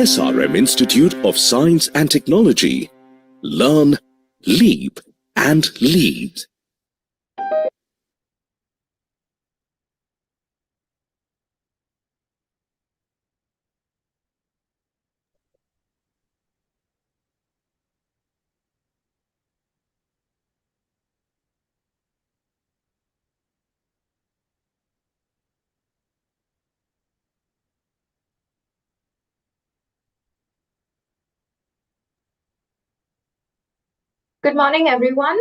SRM Institute of Science and Technology. Learn, leap, and lead. Good morning, everyone.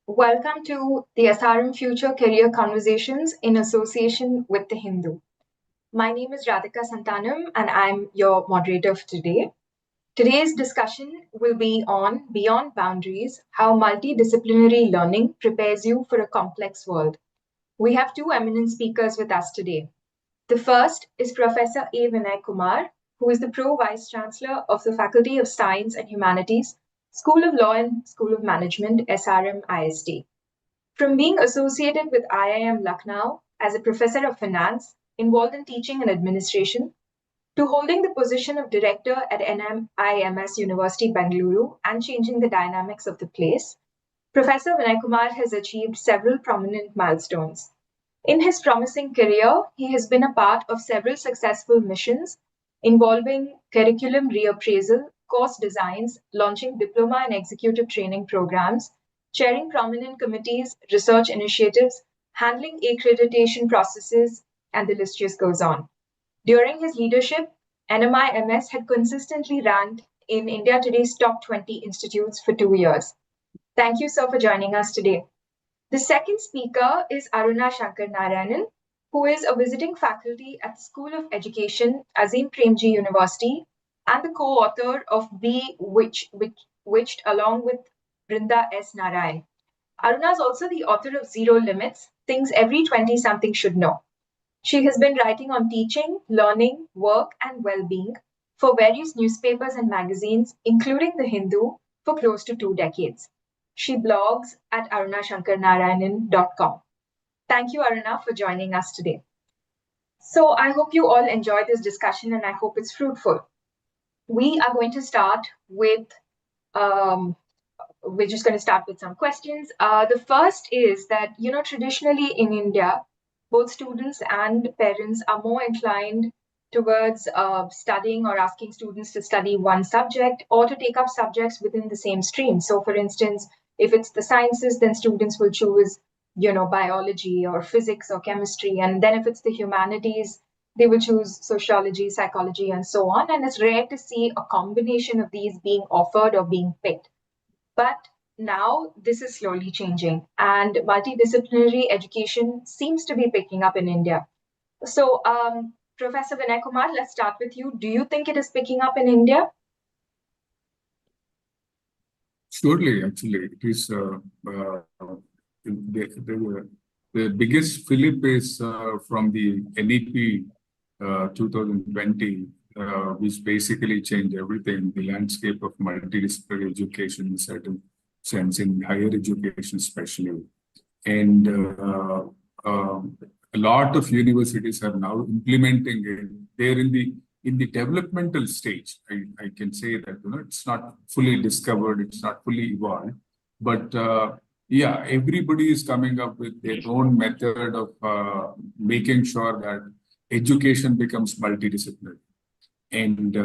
Welcome to the SRM Future Career Conversations in association with The Hindu. My name is Radhika Santanam, and I'm your moderator for today. Today's discussion will be on Beyond Boundaries, how multidisciplinary learning prepares you for a complex world. We have two eminent speakers with us today. The first is Professor A. Vinay Kumar, who is the Pro Vice Chancellor of the Faculty of Science and Humanities, School of Law and School of Management, SRM IST. From being associated with IIM Lucknow as a professor of finance involved in teaching and administration, to holding the position of director at NIMS University, Bengaluru, and changing the dynamics of the place, Professor Vinay Kumar has achieved several prominent milestones. In his promising career, he has been a part of several successful missions involving curriculum reappraisal, course designs, launching diploma and executive training programs, chairing prominent committees, research initiatives, handling accreditation processes, and the list just goes on. During his leadership, NMIMS had consistently ranked in India Today's top 20 institutes for 2 years. Thank you, sir, for joining us today. The second speaker is Aruna Shankar Narayanan, who is a visiting faculty at the School of Education, Azim Premji University, and the co-author of Be Witched along with Brinda S. Narayan. Aruna is also the author of Zero Limits, Things Every 20-something Should Know. She has been writing on teaching, learning, work, and well-being for various newspapers and magazines, including The Hindu, for close to 2 decades. She blogs at arunashankarnarayanan.com. Thank you, Aruna, for joining us today. So I hope you all enjoy this discussion and I hope it's fruitful. We are going to start with, we're just going to start with some questions. The first is that, traditionally in India, both students and parents are more inclined towards studying or asking students to study one subject or to take up subjects within the same stream. So for instance, if it's the sciences, then students will choose, biology or physics or chemistry. And then if it's the humanities, they will choose sociology, psychology, and so on. And it's rare to see a combination of these being offered or being picked. But now this is slowly changing and multidisciplinary education seems to be picking up in India. So, Professor Vinay Kumar, let's start with you. Do you think it is picking up in India? Surely, actually, it is. The biggest flip is from the NEP 2020, which basically changed everything, the landscape of multidisciplinary education in certain sense, in higher education especially. And a lot of universities are now implementing it. They're in the developmental stage. I can say that it's not fully discovered, it's not fully evolved, but yeah, everybody is coming up with their own method of making sure that education becomes multidisciplinary. And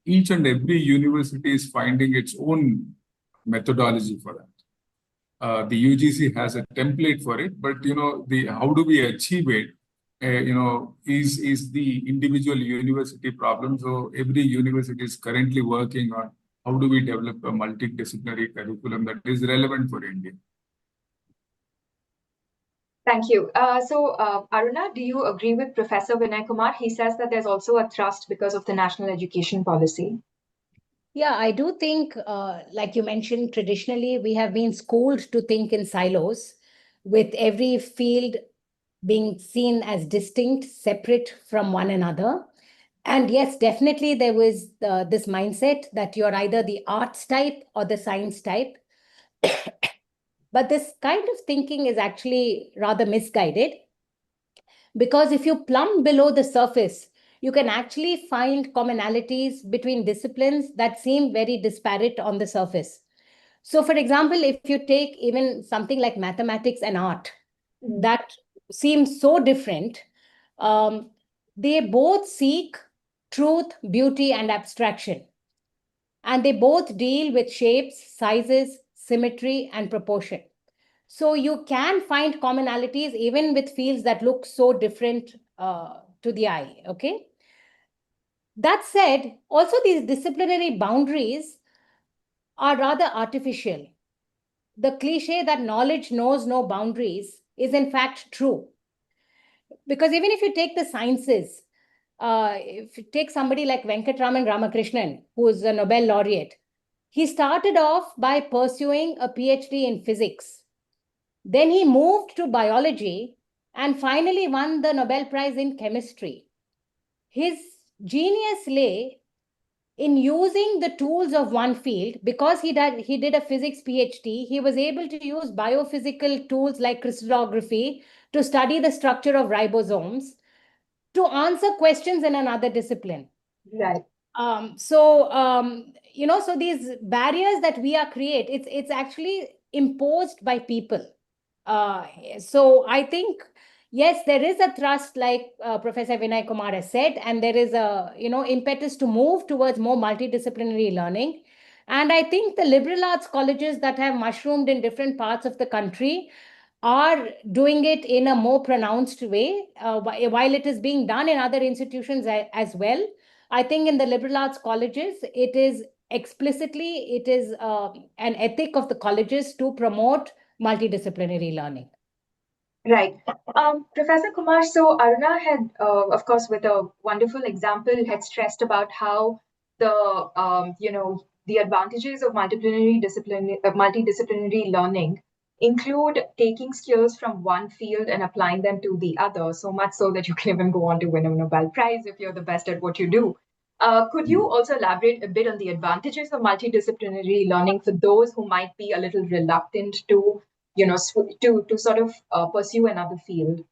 each and every university is finding its own methodology for that. The UGC has a template for it, but how do we achieve it? Is the individual university problem. So every university is currently working on how do we develop a multidisciplinary curriculum that is relevant for India. Thank you. Aruna, do you agree with Professor Vinay Kumar? He says that there's also a thrust because of the national education policy. Yeah, I do think, like you mentioned, traditionally we have been schooled to think in silos, with every field being seen as distinct, separate from one another. And yes, definitely there was this mindset that you're either the arts type or the science type. But this kind of thinking is actually rather misguided, because if you plumb below the surface, you can actually find commonalities between disciplines that seem very disparate on the surface. So, for example, if you take even something like mathematics and art, that seems so different, they both seek truth, beauty, and abstraction. And they both deal with shapes, sizes, symmetry, and proportion. So you can find commonalities even with fields that look so different to the eye, okay? That said, also these disciplinary boundaries are rather artificial. The cliche that knowledge knows no boundaries is in fact true. Because even if you take the sciences, if you take somebody like Venkatraman Ramakrishnan, who is a Nobel laureate, he started off by pursuing a PhD in physics. Then he moved to biology and finally won the Nobel Prize in chemistry. His genius lay in using the tools of one field. Because he did a physics PhD, he was able to use biophysical tools like crystallography to study the structure of ribosomes to answer questions in another discipline. Right. So these barriers that we are it's actually imposed by people. So I think, yes, there is a thrust, like Professor Vinay Kumar has said, and there is a impetus to move towards more multidisciplinary learning. And I think the liberal arts colleges that have mushroomed in different parts of the country are doing it in a more pronounced way, while it is being done in other institutions as well. I think in the liberal arts colleges, it is an ethic of the colleges to promote multidisciplinary learning. Right. Professor Kumar, so Aruna had, of course, with a wonderful example, had stressed about how the advantages of multidisciplinary learning include taking skills from one field and applying them to the other, so much so that you can even go on to win a Nobel Prize if you're the best at what you do. Could you also elaborate a bit on the advantages of multidisciplinary learning for those who might be a little reluctant to to sort of pursue another field?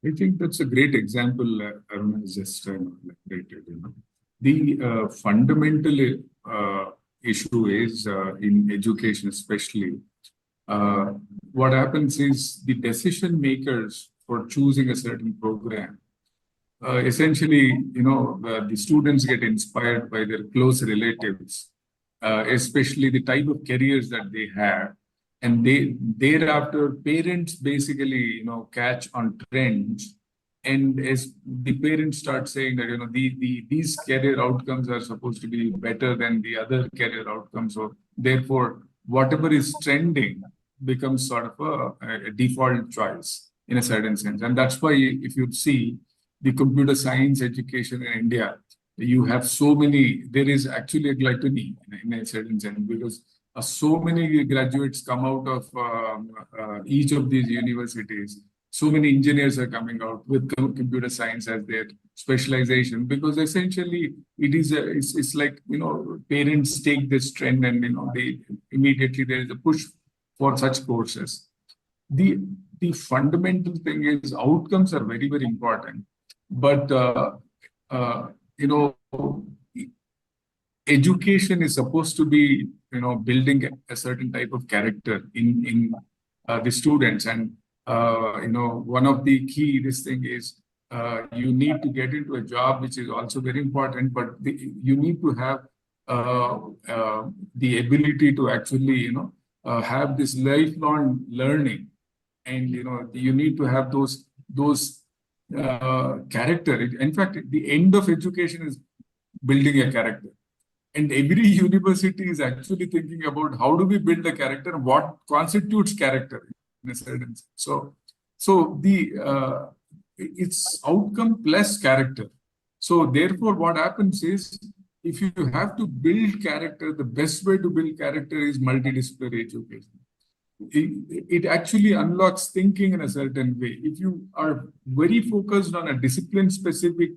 I think that's a great example, Aruna has just elaborated. The fundamental issue is in education, especially. What happens is the decision makers for choosing a certain program. Essentially, the students get inspired by their close relatives, especially the type of careers that they have. And thereafter, parents basically, catch on trends. And as the parents start saying that, these career outcomes are supposed to be better than the other career outcomes. So therefore, whatever is trending becomes sort of a default choice in a certain sense. And that's why if you see the computer science education in India, you have so many, there is actually a gluttony in a certain sense, because so many graduates come out of each of these universities. So many engineers are coming out with computer science as their specialization, because essentially it's like, parents take this trend and, they immediately there is a push for such courses. The fundamental thing is outcomes are very, very important. But, education is supposed to be, building a certain type of character in the students. And, one of the key, this thing is, you need to get into a job, which is also very important, but you need to have the ability to actually, have this lifelong learning. And, you need to have those character. In fact, the end of education is building a character. And every university is actually thinking about how do we build a character, what constitutes character in a certain sense. So it's outcome plus character. So therefore, what happens is, if you have to build character, the best way to build character is multidisciplinary education. It actually unlocks thinking in a certain way. If you are very focused on a discipline-specific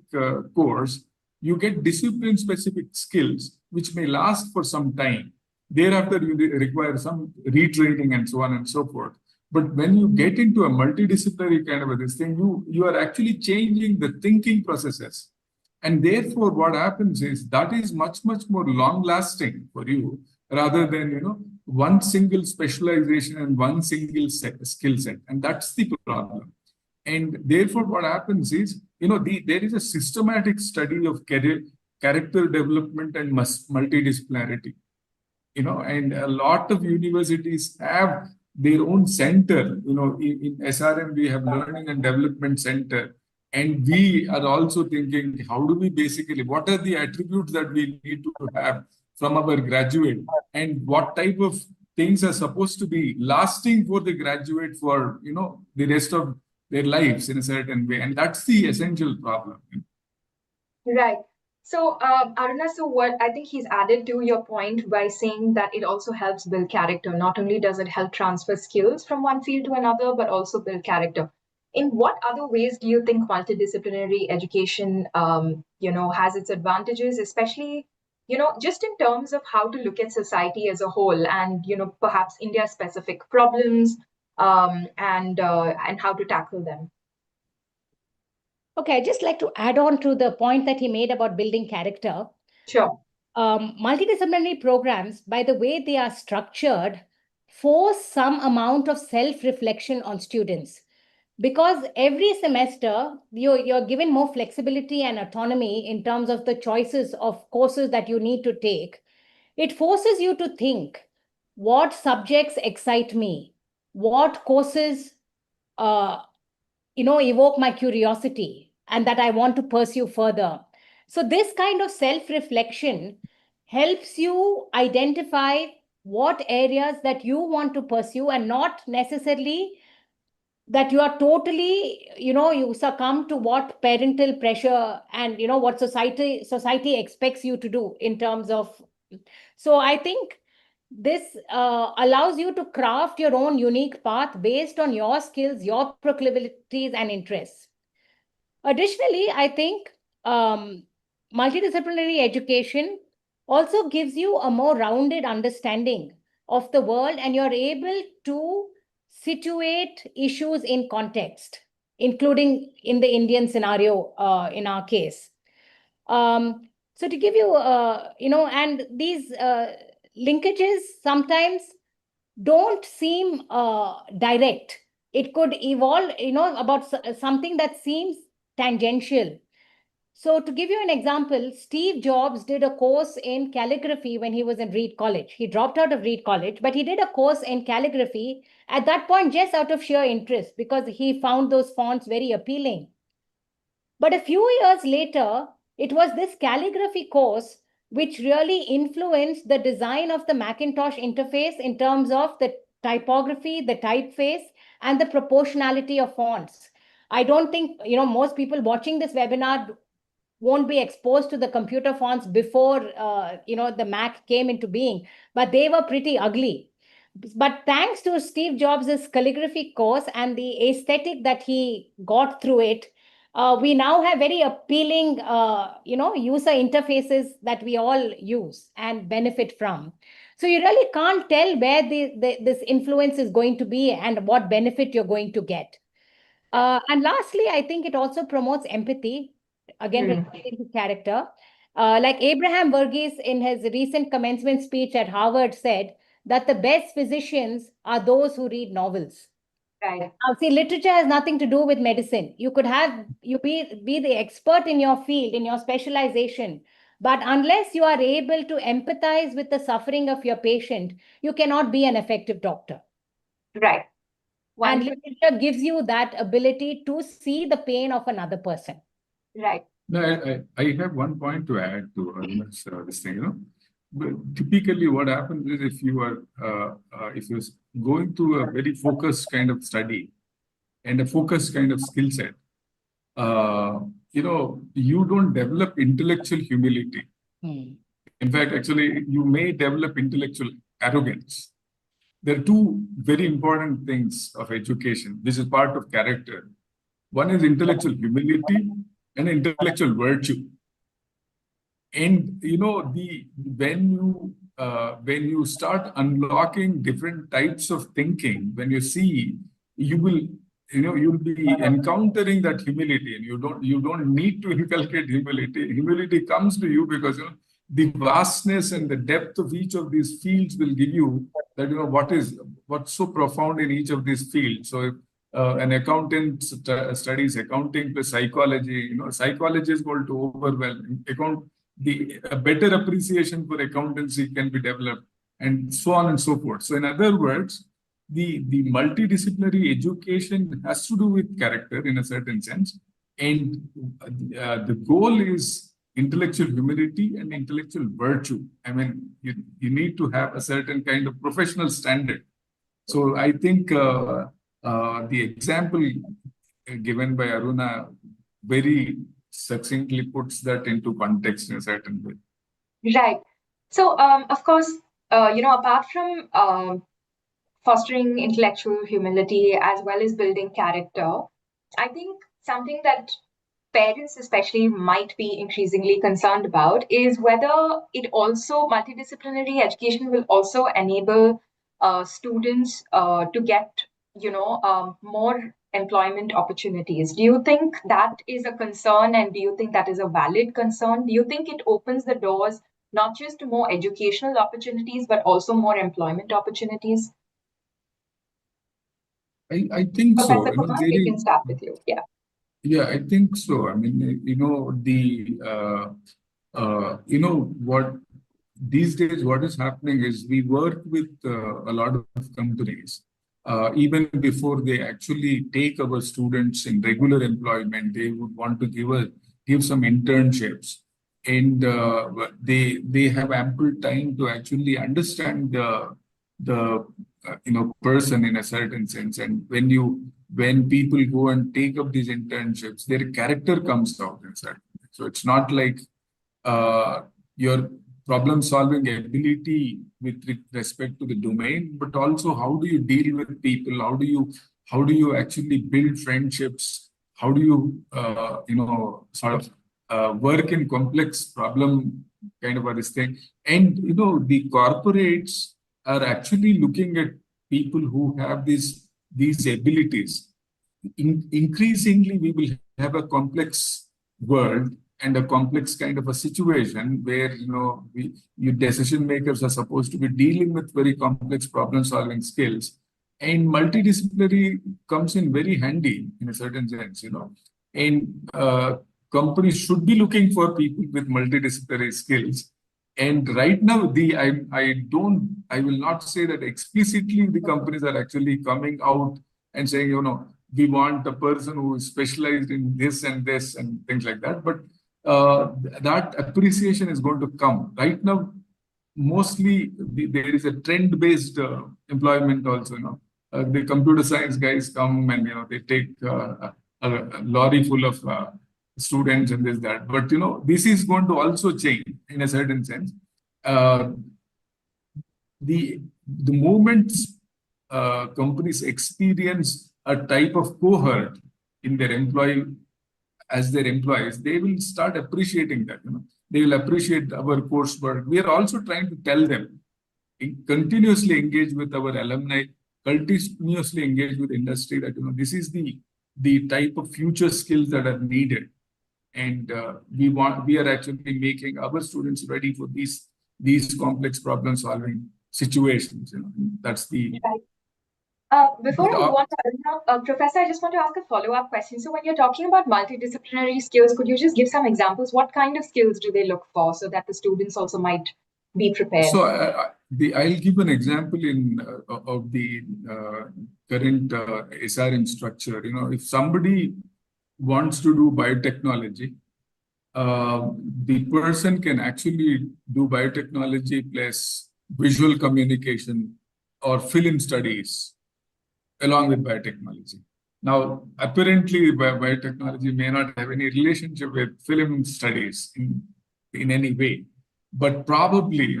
course, you get discipline-specific skills, which may last for some time. Thereafter, you require some retraining and so on and so forth. But when you get into a multidisciplinary kind of a this thing, you are actually changing the thinking processes. And therefore, what happens is that is much more long lasting for you rather than, one single specialization and one single skill set. And that's the problem. And therefore, what happens is, there is a systematic study of character development and multidisciplinarity. And a lot of universities have their own center. In SRM, we have Learning and Development Center. And we are also thinking, how do we what are the attributes that we need to have from our graduate? And what type of things are supposed to be lasting for the graduate for, the rest of their lives in a certain way. And that's the essential problem. Right. So, Aruna, so what I think he's added to your point by saying that it also helps build character. Not only does it help transfer skills from one field to another, but also build character. In what other ways do you think multidisciplinary education, has its advantages, especially, just in terms of how to look at society as a whole and, perhaps India-specific problems and how to tackle them? Okay, I'd just like to add on to the point that he made about building character. Sure. Multidisciplinary programs, by the way they are structured, force some amount of self-reflection on students. Because every semester, you're given more flexibility and autonomy in terms of the choices of courses that you need to take. It forces you to think, what subjects excite me? What courses evoke my curiosity and that I want to pursue further. So this kind of self-reflection helps you identify what areas that you want to pursue and not necessarily that you are totally, you succumb to what parental pressure and, what society expects you to do in terms of. So I think this allows you to craft your own unique path based on your skills, your proclivities and interests. Additionally, I think multidisciplinary education also gives you a more rounded understanding of the world, and you're able to situate issues in context, including in the Indian scenario in our case. So to give you, and these linkages sometimes don't seem direct. It could evolve, about something that seems tangential. So to give you an example, Steve Jobs did a course in calligraphy when he was in Reed College. He dropped out of Reed College, but he did a course in calligraphy at that point just out of sheer interest because he found those fonts very appealing. But a few years later, it was this calligraphy course which really influenced the design of the Macintosh interface in terms of the typography, the typeface, and the proportionality of fonts. I don't think, most people watching this webinar won't be exposed to the computer fonts before, the Mac came into being, but they were pretty ugly. But thanks to Steve Jobs' calligraphy course and the aesthetic that he got through it, we now have very appealing, user interfaces that we all use and benefit from. So you really can't tell where this influence is going to be and what benefit you're going to get. And lastly, I think it also promotes empathy, again, reflecting his character. Like Abraham Verghese in his recent commencement speech at Harvard said that the best physicians are those who read novels. Right. Now, see, literature has nothing to do with medicine. You could be the expert in your field, in your specialization, but unless you are able to empathize with the suffering of your patient, you cannot be an effective doctor. Right. And literature gives you that ability to see the pain of another person. Right. No, I have one point to add to this thing. But typically, what happens is if you're going through a very focused kind of study and a focused kind of skill set, you don't develop intellectual humility. In fact, actually, you may develop intellectual arrogance. There are two very important things of education. This is part of character. One is intellectual humility and intellectual virtue. And when you start unlocking different types of thinking, when you see you will, you'll be encountering that humility, and you don't need to inculcate humility. Humility comes to you because the vastness and the depth of each of these fields will give you that what's so profound in each of these fields. So if an accountant studies accounting plus psychology, psychology is going to overwhelm. A better appreciation for accountancy can be developed, and so on and so forth. So in other words, the multidisciplinary education has to do with character in a certain sense, and the goal is intellectual humility and intellectual virtue. I mean, you need to have a certain kind of professional standard. So I think the example given by Aruna very succinctly puts that into context in a certain way. Right. So, of course, apart from fostering intellectual humility as well as building character, I think something that parents especially might be increasingly concerned about is whether multidisciplinary education will also enable students to get more employment opportunities. Do you think that is a concern, and do you think that is a valid concern? Do you think it opens the doors not just to more educational opportunities but also more employment opportunities? I think so. Professor Kumar, we can start with you. Yeah. Yeah, I think so. I mean, what these days, what is happening is we work with a lot of companies. Even before they actually take our students in regular employment, they would want to give some internships, and they have ample time to actually understand the person in a certain sense. And when people go and take up these internships, their character comes out inside. So it's not like your problem-solving ability with respect to the domain, but also how do you deal with people? How do you actually build friendships? How do you work in complex problem kind of this thing? And the corporates are actually looking at people who have these abilities. Increasingly, we will have a complex world and a complex kind of a situation where your decision makers are supposed to be dealing with very complex problem-solving skills, and multidisciplinary comes in very handy in a certain sense. And companies should be looking for people with multidisciplinary skills. And right now, I will not say that explicitly the companies are actually coming out and saying, we want a person who is specialized in this and things like that. But that appreciation is going to come. Right now, mostly there is a trend-based employment also. The computer science guys come and they take a lorry full of students and this, that. But this is going to also change in a certain sense. The moment companies experience a type of cohort in their as their employees, they will start appreciating that. They will appreciate our coursework. We are also trying to tell them, continuously engage with our alumni, continuously engage with industry, that this is the type of future skills that are needed, and we are actually making our students ready for these complex problem solving situations. That's the right. Before I move on, Professor, I just want to ask a follow-up question. So when you're talking about multidisciplinary skills, could you just give some examples? What kind of skills do they look for so that the students also might be prepared? So I'll give an example of the current SRM structure. If somebody wants to do biotechnology, the person can actually do biotechnology plus visual communication or film studies along with biotechnology. Now, apparently, biotechnology may not have any relationship with film studies in any way, but probably,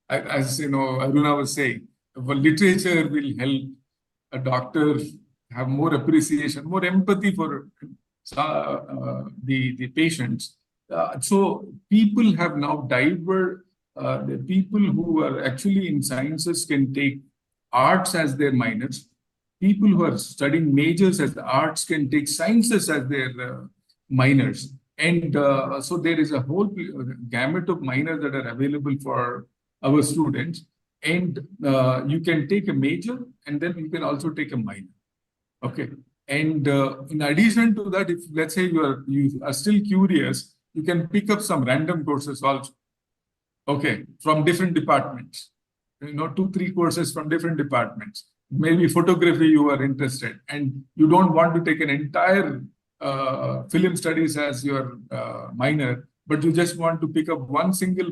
as Aruna was saying, literature will help a doctor have more appreciation, more empathy for the patients. So people have now the people who are actually in sciences can take arts as their minors. people who are studying majors as the arts can take sciences as their minors. And so there is a whole gamut of minors that are available for our students. And you can take a major and then you can also take a minor. Okay. And in addition to that, if let's say you are still curious, you can pick up some random courses also. Okay, from different departments. 2-3 courses from different departments. Maybe photography you are interested, and you don't want to take an entire film studies as your minor, but you just want to pick up one single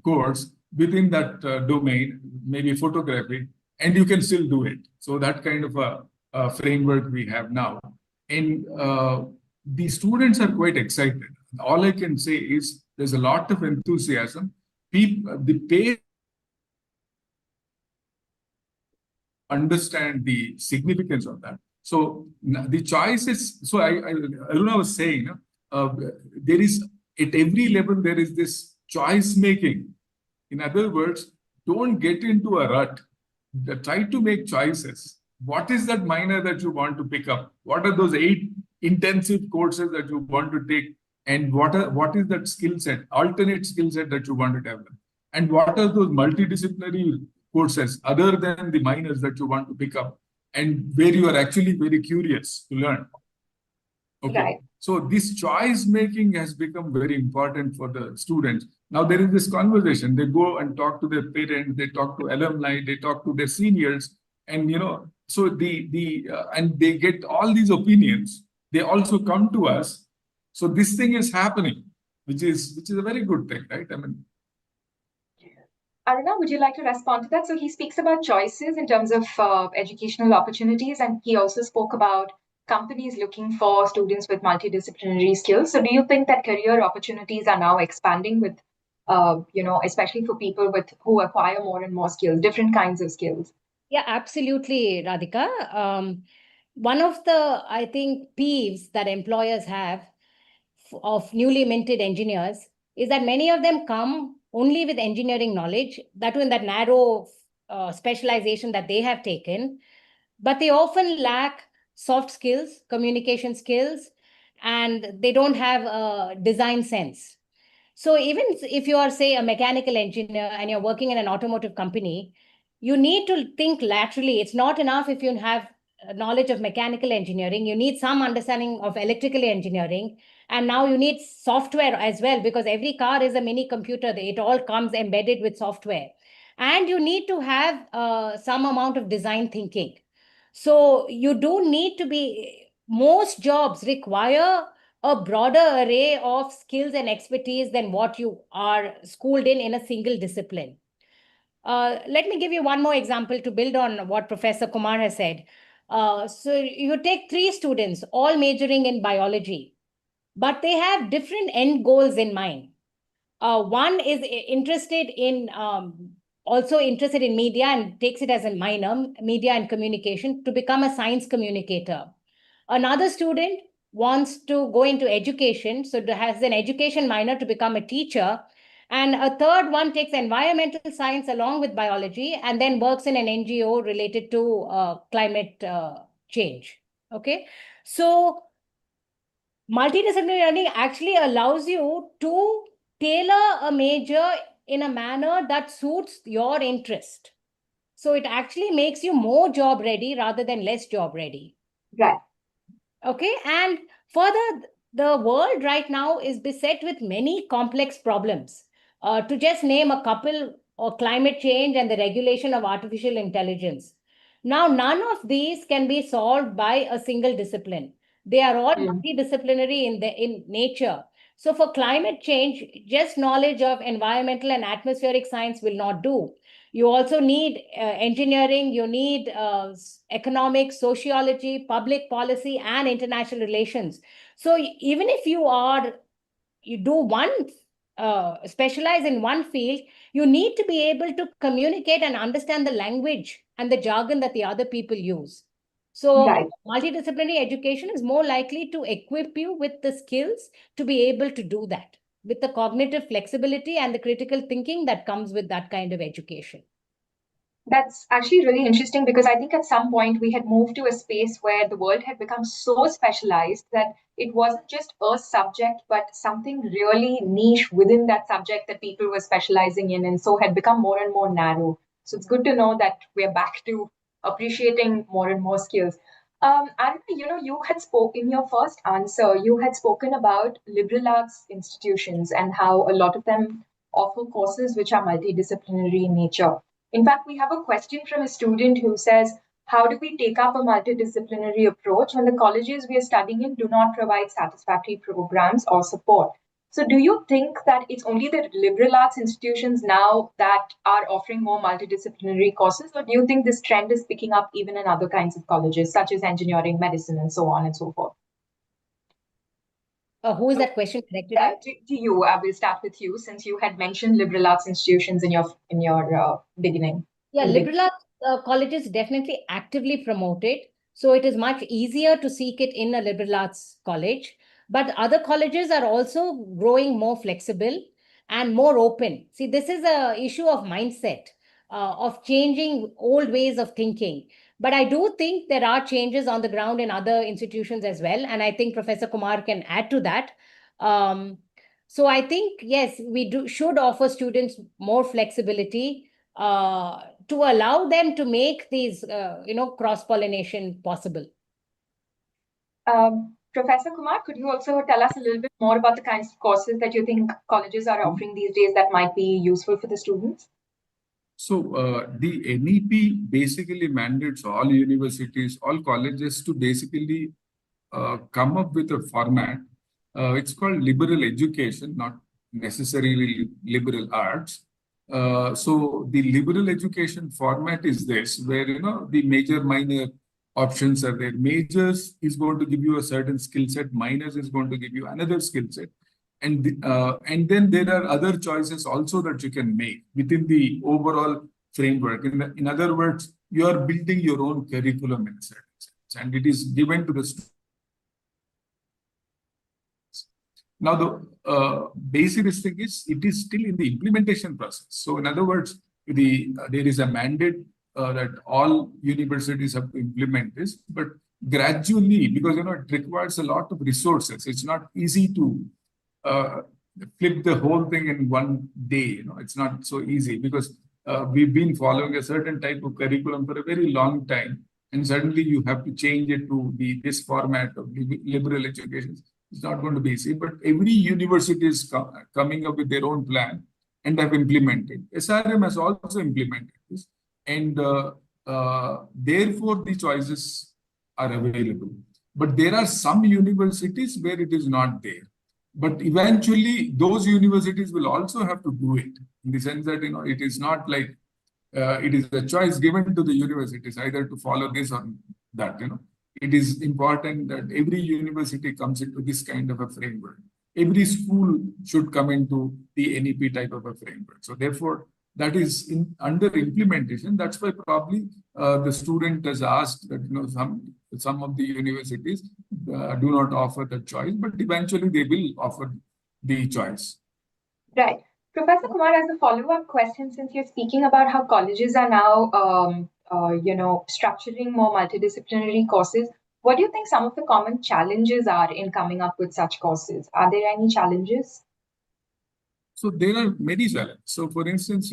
course within that domain, maybe photography, and you can still do it. So that kind of a framework we have now. And the students are quite excited. All I can say is there's a lot of enthusiasm. The parents understand the significance of that. So the choice is, so Aruna was saying, there is, at every level, there is this choice making. In other words, don't get into a rut. Try to make choices. What is that minor that you want to pick up? What are those 8 intensive courses that you want to take? And what is that skill set, alternate skill set that you want to develop? And what are those multidisciplinary courses other than the minors that you want to pick up, and where you are actually very curious to learn? Okay. Right. So this choice making has become very important for the students. Now there is this conversation. They go and talk to their parents, they talk to alumni, they talk to their seniors, and so and they get all these opinions. They also come to us. So this thing is happening, which is a very good thing, right? I mean, Aruna, would you like to respond to that? So he speaks about choices in terms of educational opportunities, and he also spoke about companies looking for students with multidisciplinary skills. So do you think that career opportunities are now expanding with, especially for people who acquire more and more skills, different kinds of skills? Yeah, absolutely, Radhika. One of the, I think, peeves that employers have of newly minted engineers is that many of them come only with engineering knowledge, that in that narrow specialization that they have taken, but they often lack soft skills, communication skills, and they don't have a design sense. So even if you are, say, a mechanical engineer and you're working in an automotive company, you need to think laterally. It's not enough if you have knowledge of mechanical engineering. You need some understanding of electrical engineering. And now you need software as well, because every car is a mini computer. It all comes embedded with software. And you need to have some amount of design thinking. So you do need to be, most jobs require a broader array of skills and expertise than what you are schooled in a single discipline. Let me give you one more example to build on what Professor Kumar has said. So you take 3 students, all majoring in biology, but they have different end goals in mind. One is also interested in media and takes it as a minor, media and communication, to become a science communicator. Another student wants to go into education, so has an education minor to become a teacher. And a third one takes environmental science along with biology and then works in an NGO related to climate change. Okay. So multidisciplinary learning actually allows you to tailor a major in a manner that suits your interest. So it actually makes you more job ready rather than less job ready. Right. Okay. And further, the world right now is beset with many complex problems. To just name a couple, or climate change and the regulation of artificial intelligence. Now, none of these can be solved by a single discipline. They are all multidisciplinary in nature. So for climate change, just knowledge of environmental and atmospheric science will not do. You also need engineering, you need economics, sociology, public policy, and international relations. So even if you do one, specialize in one field, you need to be able to communicate and understand the language and the jargon that the other people use. So Right. multidisciplinary education is more likely to equip you with the skills to be able to do that, with the cognitive flexibility and the critical thinking that comes with that kind of education. That's actually really interesting because I think at some point we had moved to a space where the world had become so specialized that it wasn't just a subject, but something really niche within that subject that people were specializing in, and so had become more and more narrow. So it's good to know that we're back to appreciating more and more skills. Aruna, you had spoken in your first answer, you had spoken about liberal arts institutions and how a lot of them offer courses which are multidisciplinary in nature. In fact, we have a question from a student who says, how do we take up a multidisciplinary approach when the colleges we are studying in do not provide satisfactory programs or support? So, do you think that it's only the liberal arts institutions now that are offering more multidisciplinary courses, or do you think this trend is picking up even in other kinds of colleges, such as engineering, medicine, and so on and so forth? Who is that question directed at? To you, I will start with you since you had mentioned liberal arts institutions in your beginning. Yeah, liberal arts colleges definitely actively promote it. So it is much easier to seek it in a liberal arts college. But other colleges are also growing more flexible and more open. See, this is a issue of mindset, of changing old ways of thinking. But I do think there are changes on the ground in other institutions as well. And I think Professor Kumar can add to that. So I think, yes, we should offer students more flexibility to allow them to make these, cross-pollination possible. Professor Kumar, could you also tell us a little bit more about the kinds of courses that you think colleges are offering these days that might be useful for the students? So the NEP basically mandates all universities, all colleges to basically come up with a format. It's called liberal education, not necessarily liberal arts. So the liberal education format is this, where the major, minor options are there. Majors is going to give you a certain skill set. Minors is going to give you another skill set. And then there are other choices also that you can make within the overall framework. In other words, you are building your own curriculum in a certain sense, and it is given to the students. Now, the basic thing is it is still in the implementation process. So, in other words, there is a mandate that all universities have to implement this, but gradually, because it requires a lot of resources. It's not easy to flip the whole thing in one day. It's not so easy because we've been following a certain type of curriculum for a very long time, and suddenly you have to change it to this format of liberal education. It's not going to be easy, but every university is coming up with their own plan and have implemented. SRM has also implemented this, and therefore the choices are available. But there are some universities where it is not there. But eventually, those universities will also have to do it in the sense that it is not like it is a choice given to the universities either to follow this or that. It is important that every university comes into this kind of a framework. Every school should come into the NEP type of a framework. So therefore, that is under implementation. That's why probably the student has asked that some of the universities do not offer the choice, but eventually they will offer the choice. Right. Professor Kumar, as a follow-up question, since you're speaking about how colleges are now structuring more multidisciplinary courses, what do you think some of the common challenges are in coming up with such courses? Are there any challenges? So there are many challenges. So for instance,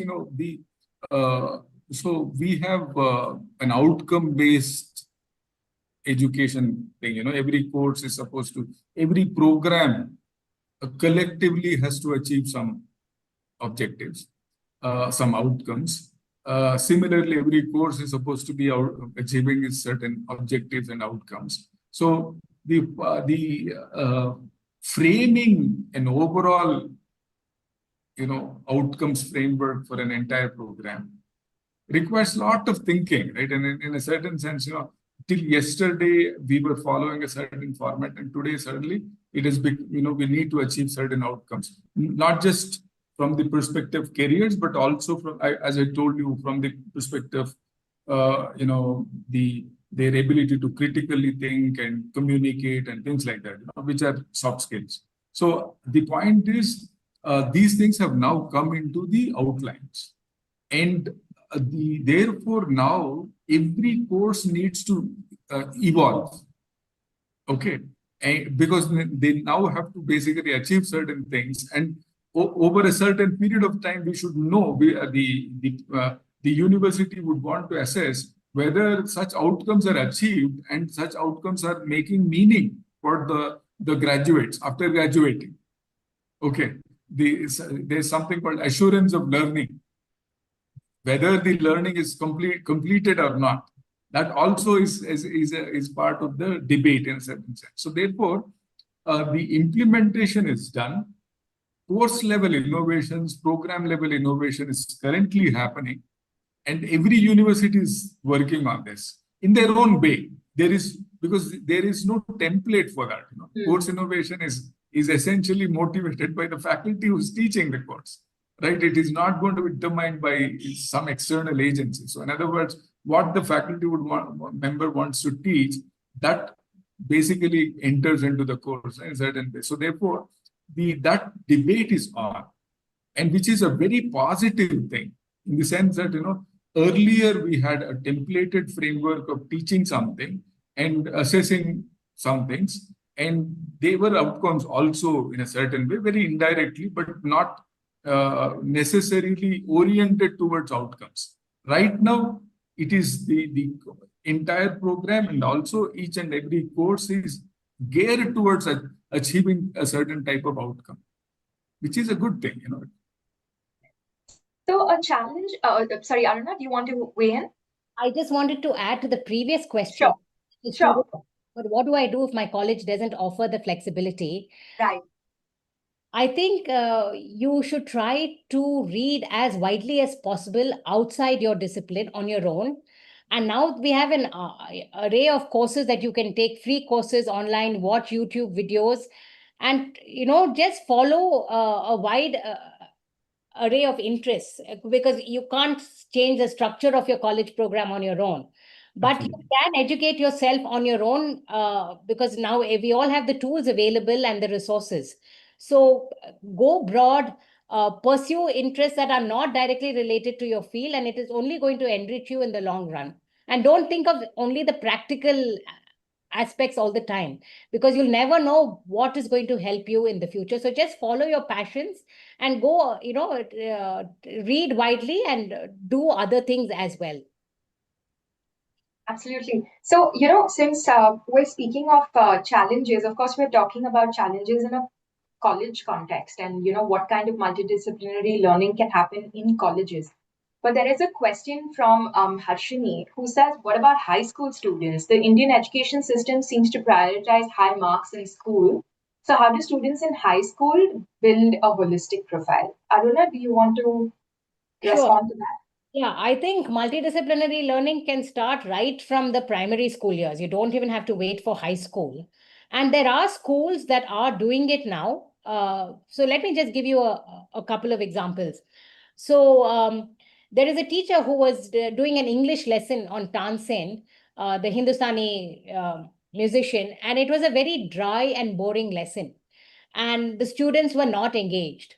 so we have an outcome-based education thing. Every course is supposed to, every program collectively has to achieve some objectives, some outcomes. Similarly, every course is supposed to be achieving certain objectives and outcomes. So the framing an overall outcomes framework for an entire program requires a lot of thinking, right? And in a certain sense, till yesterday we were following a certain format, and today suddenly it is we need to achieve certain outcomes, not just from the perspective of careers, but also from, as I told you, from the perspective, their ability to critically think and communicate and things like that, which are soft skills. So the point is, these things have now come into the outlines, and therefore now every course needs to evolve. Okay, because they now have to basically achieve certain things, and over a certain period of time, we should know the university would want to assess whether such outcomes are achieved and such outcomes are making meaning for the graduates after graduating. Okay, there's something called assurance of learning, whether the learning is completed or not. That also is part of the debate in a certain sense. So therefore, the implementation is done. Course level innovations, program level innovation is currently happening, and every university is working on this in their own way. Because there is no template for that. Course innovation is essentially motivated by the faculty who's teaching the course, right? It is not going to be determined by some external agency. So in other words, what the faculty member wants to teach, that basically enters into the course in a certain way. So therefore, that debate is on, and which is a very positive thing in the sense that, earlier we had a templated framework of teaching something and assessing some things, and they were outcomes also in a certain way, very indirectly, but not necessarily oriented towards outcomes. Right now, it is the entire program, and also each and every course is geared towards achieving a certain type of outcome, which is a good thing, So a challenge, sorry, Aruna, do you want to weigh in? I just wanted to add to the previous question. Sure. But what do I do if my college doesn't offer the flexibility? Right. I think you should try to read as widely as possible outside your discipline on your own. And now we have an array of courses that you can take, free courses online, watch YouTube videos, and just follow a wide array of interests, because you can't change the structure of your college program on your own. But you can educate yourself on your own, because now we all have the tools available and the resources. So go broad, pursue interests that are not directly related to your field, and it is only going to enrich you in the long run. And don't think of only the practical aspects all the time, because you'll never know what is going to help you in the future. So just follow your passions and go, read widely and do other things as well. Absolutely. So, since we're speaking of challenges, of course, we're talking about challenges in a college context, and, what kind of multidisciplinary learning can happen in colleges. But there is a question from Harshini, who says, what about high school students? The Indian education system seems to prioritize high marks in school. So how do students in high school build a holistic profile? Aruna, do you want to respond to that? Yeah, I think multidisciplinary learning can start right from the primary school years. You don't even have to wait for high school. And there are schools that are doing it now. So let me just give you a couple of examples. So there is a teacher who was doing an English lesson on Tansen, the Hindustani musician, and it was a very dry and boring lesson. And the students were not engaged.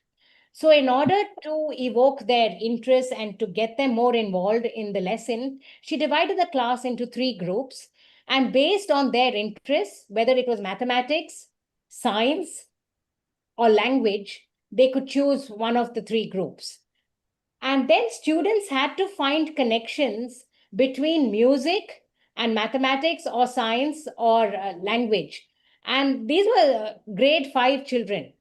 So in order to evoke their interest and to get them more involved in the lesson, she divided the class into 3 groups. And based on their interests, whether it was mathematics, science, or language, they could choose one of the 3 groups. And then students had to find connections between music and mathematics or science or language. And these were grade 5 children.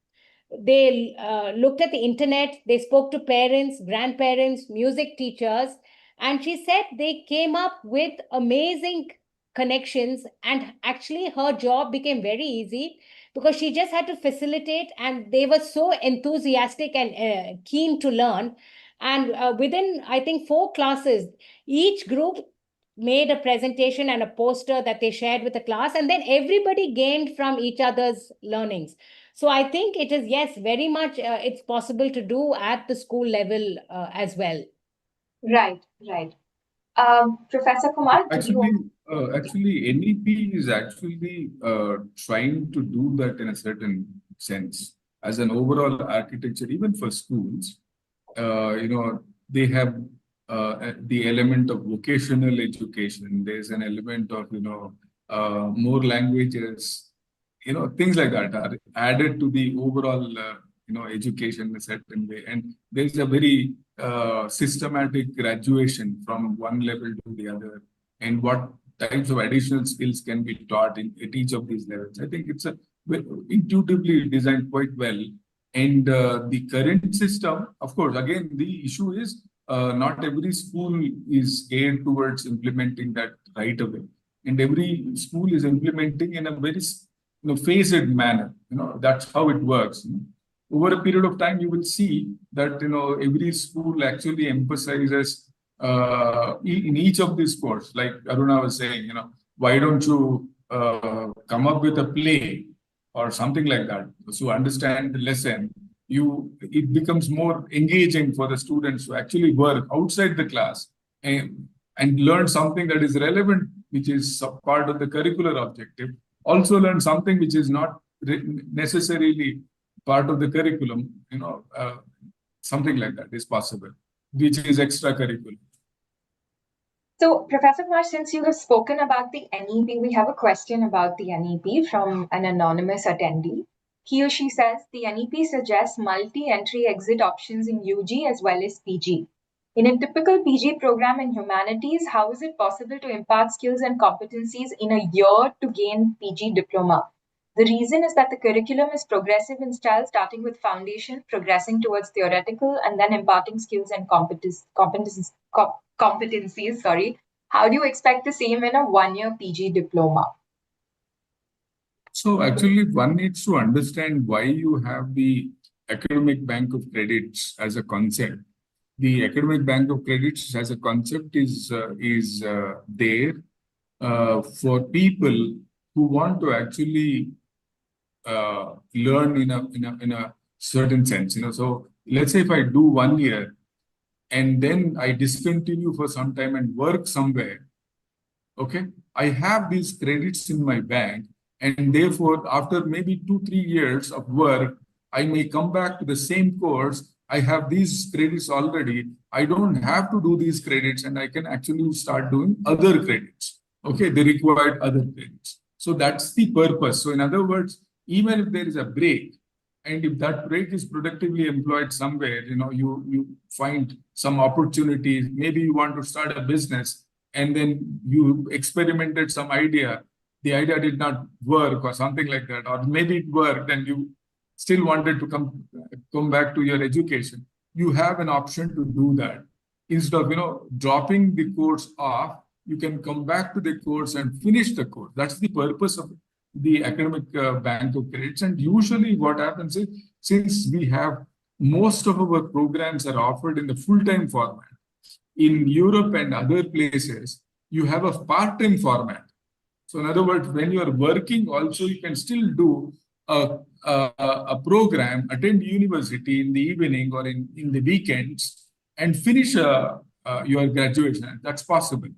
They looked at the internet, they spoke to parents, grandparents, music teachers, and she said they came up with amazing connections, and actually her job became very easy because she just had to facilitate, and they were so enthusiastic and keen to learn. And within, I think, 4 classes, each group made a presentation and a poster that they shared with the class, and then everybody gained from each other's learnings. So I think it is, yes, very much it's possible to do at the school level as well. Right. Professor Kumar, actually, NEP is actually trying to do that in a certain sense as an overall architecture, even for schools. They have the element of vocational education. There's an element of, more languages, things like that are added to the overall, education in a certain way. And there's a very systematic graduation from one level to the other, and what types of additional skills can be taught at each of these levels. I think it's intuitively designed quite well. And the current system, of course, again, the issue is not every school is geared towards implementing that right away. And every school is implementing in a very phased manner. That's how it works. Over a period of time, you will see that every school actually emphasizes in each of these courses, like Aruna was saying, why don't you come up with a play or something like that, so understand the lesson. It becomes more engaging for the students to actually work outside the class and learn something that is relevant, which is part of the curricular objective. Also learn something which is not necessarily part of the curriculum, something like that is possible, which is extracurricular. So, Professor Kumar, since you have spoken about the NEP, we have a question about the NEP from an anonymous attendee. He or she says the NEP suggests multi-entry exit options in UG as well as PG. In a typical PG program in Humanities, how is it possible to impart skills and competencies in a year to gain PG diploma? The reason is that the curriculum is progressive in style, starting with foundation, progressing towards theoretical, and then imparting skills and competencies. How do you expect the same in a one-year PG diploma? So actually, one needs to understand why you have the academic bank of credits as a concept. The academic bank of credits as a concept is there for people who want to actually learn in a certain sense. So let's say if I do 1 year and then I discontinue for some time and work somewhere, okay, I have these credits in my bank, and therefore after maybe 2-3 years of work, I may come back to the same course. I have these credits already. I don't have to do these credits, and I can actually start doing other credits. Okay, the required other credits. So that's the purpose. So in other words, even if there is a break, and if that break is productively employed somewhere, you find some opportunities. Maybe you want to start a business, and then you experimented some idea. The idea did not work or something like that, or maybe it worked and you still wanted to come back to your education. You have an option to do that. Instead of dropping the course off, you can come back to the course and finish the course. That's the purpose of the academic bank of credits. And usually what happens is, since we have most of our programs are offered in the full-time format, in Europe and other places, you have a part-time format. So in other words, when you are working also, you can still do a program, attend university in the evening or in the weekends and finish your graduation. That's possible.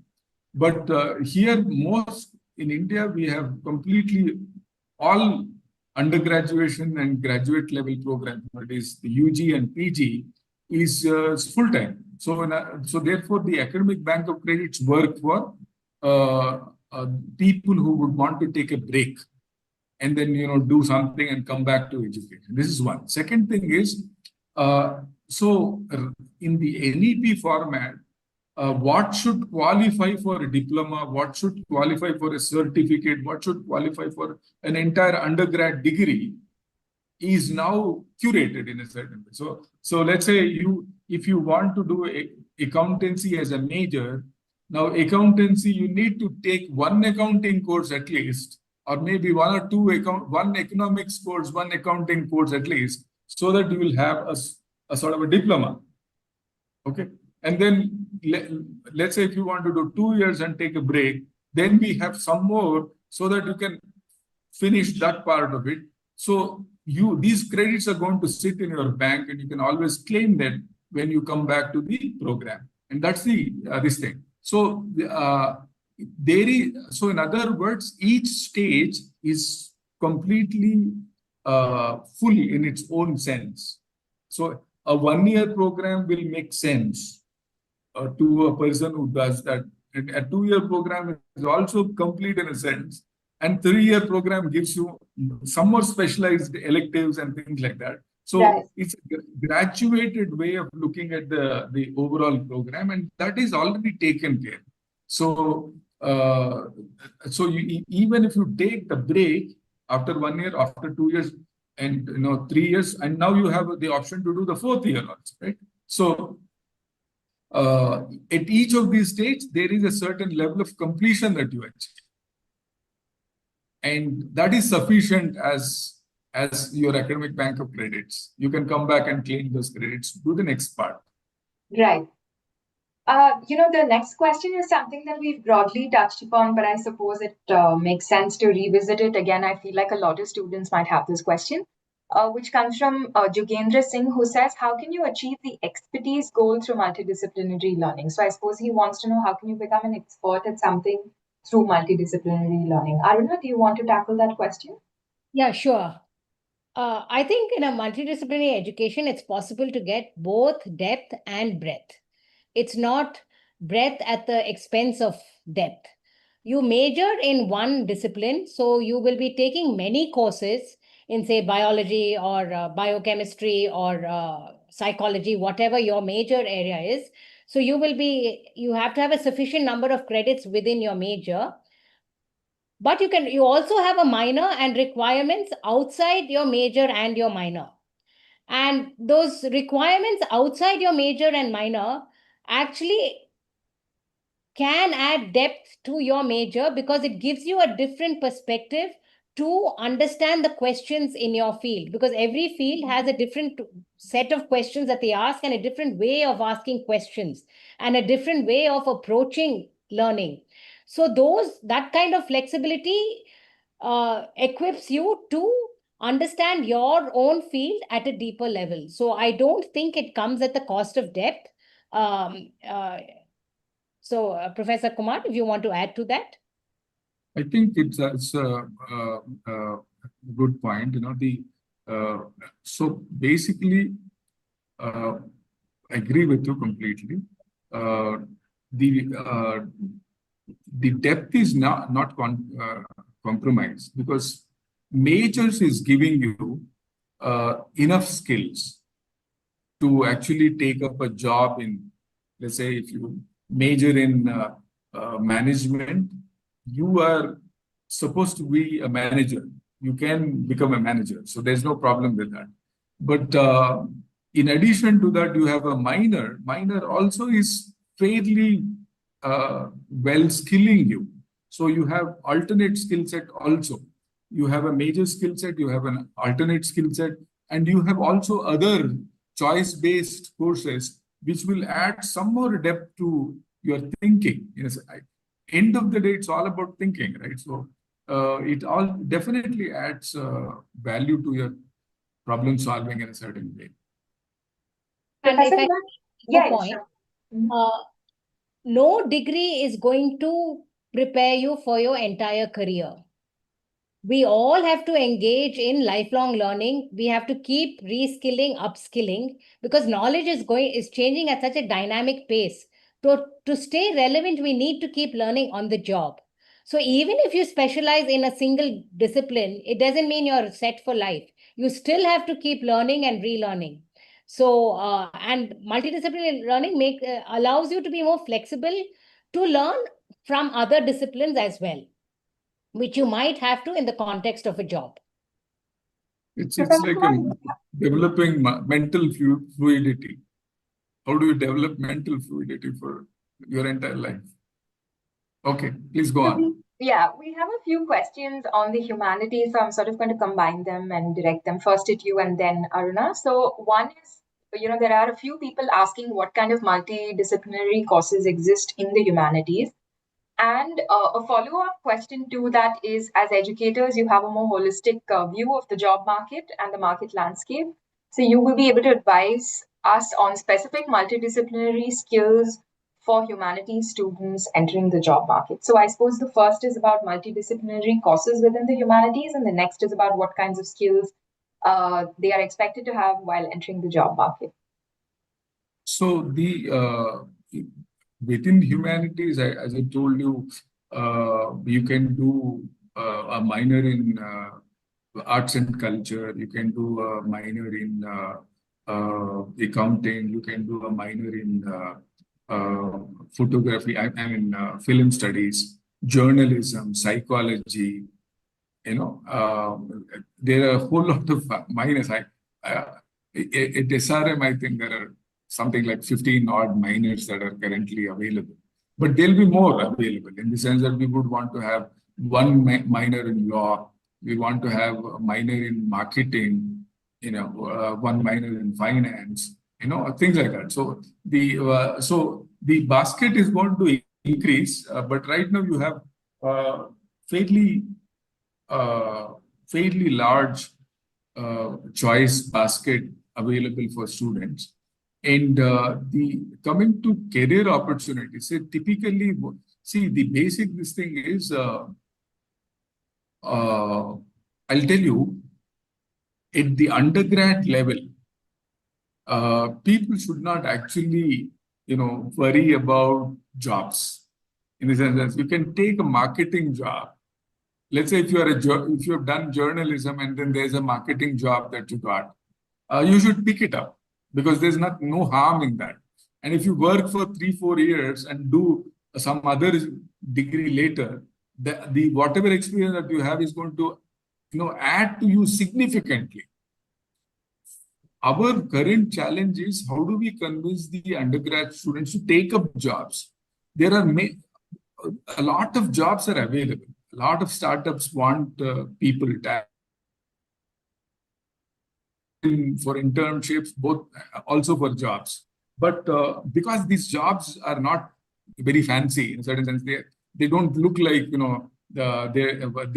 But here, in India, we have completely all undergraduation and graduate level programs. That is the UG and PG is full-time. So therefore, the academic bank of credits work for people who would want to take a break and then do something and come back to education. This is one. Second thing is, so in the NEP format, what should qualify for a diploma, what should qualify for a certificate, what should qualify for an entire undergrad degree is now curated in a certain way. So let's say if you want to do accountancy as a major, now accountancy, you need to take one accounting course at least, or maybe one or two one economics course, one accounting course at least, so that you will have a sort of a diploma. Okay. And then let's say if you want to do 2 years and take a break, then we have some more so that you can finish that part of it. So these credits are going to sit in your bank and you can always claim them when you come back to the program. And that's this thing. So so in other words, each stage is completely full in its own sense. So a 1-year program will make sense. to a person who does that. And a 2-year program is also complete in a sense, and 3-year program gives you some more specialized electives and things like that. So Right. it's a graduated way of looking at the overall program, and that is already taken care. So even if you take the break after 1 year, after 2 years, and 3 years, and now you have the option to do the 4th year also, right? So at each of these stages, there is a certain level of completion that you achieve. And that is sufficient as your academic bank of credits. You can come back and claim those credits, do the next part. Right. The next question is something that we've broadly touched upon, but I suppose it makes sense to revisit it again. I feel like a lot of students might have this question, which comes from Jugendra Singh, who says, how can you achieve the expertise goal through multidisciplinary learning? So I suppose he wants to know, how can you become an expert at something through multidisciplinary learning? Aruna, do you want to tackle that question? Yeah, sure. I think in a multidisciplinary education, it's possible to get both depth and breadth. It's not breadth at the expense of depth. You major in one discipline, so you will be taking many courses in, say, biology or biochemistry or psychology, whatever your major area is. So you have to have a sufficient number of credits within your major. But you also have a minor and requirements outside your major and your minor. And those requirements outside your major and minor actually can add depth to your major because it gives you a different perspective to understand the questions in your field, because every field has a different set of questions that they ask and a different way of asking questions and a different way of approaching learning. So that kind of flexibility equips you to understand your own field at a deeper level. So I don't think it comes at the cost of depth. Professor Kumar, if you want to add to that. I think it's a good point. So basically, I agree with you completely. The depth is not compromised, because majors is giving you enough skills to actually take up a job in, let's say, if you major in management, you are supposed to be a manager. You can become a manager. So there's no problem with that. But in addition to that, you have a minor. Minor also is fairly well skilling you. So you have alternate skill set also. You have a major skill set, you have an alternate skill set, and you have also other choice-based courses which will add some more depth to your thinking. End of the day, it's all about thinking, right? So it all definitely adds value to your problem solving in a certain way. Professor, yeah, point, sure. No degree is going to prepare you for your entire career. We all have to engage in lifelong learning. We have to keep reskilling, upskilling, because knowledge is changing at such a dynamic pace. To stay relevant, we need to keep learning on the job. So even if you specialize in a single discipline, it doesn't mean you're set for life. You still have to keep learning and relearning. So, and multidisciplinary learning allows you to be more flexible to learn from other disciplines as well, which you might have to in the context of a job. It's like developing mental fluidity. How do you develop mental fluidity for your entire life? Okay, please go on. Yeah, we have a few questions on the humanities, so I'm sort of going to combine them and direct them first at you and then Aruna. So one is, there are a few people asking what kind of multidisciplinary courses exist in the humanities. And a follow-up question to that is, as educators, you have a more holistic view of the job market and the market landscape. So you will be able to advise us on specific multidisciplinary skills for humanities students entering the job market. So I suppose the first is about multidisciplinary courses within the humanities, and the next is about what kinds of skills they are expected to have while entering the job market. So the within humanities, as I told you, you can do a minor in arts and culture. You can do a minor in accounting. You can do a minor in photography. I mean, film studies, journalism, psychology. There are a whole lot of minors. At SRM, I think there are something like 15 odd minors that are currently available. But there'll be more available in the sense that we would want to have one minor in law. We want to have a minor in marketing, one minor in finance, things like that. So the basket is going to increase, but right now you have fairly large choice basket available for students. And coming to career opportunities, typically, see, the basic this thing is, I'll tell you, at the undergrad level, people should not actually, worry about jobs. In the sense that you can take a marketing job. Let's say if you have done journalism and then there's a marketing job that you got, you should pick it up because there's no harm in that. And if you work for 3-4 years and do some other degree later, the whatever experience that you have is going to add to you significantly. Our current challenge is how do we convince the undergrad students to take up jobs? There are a lot of jobs are available. A lot of startups want people for internships, both also for jobs. But because these jobs are not very fancy in a certain sense, they don't look like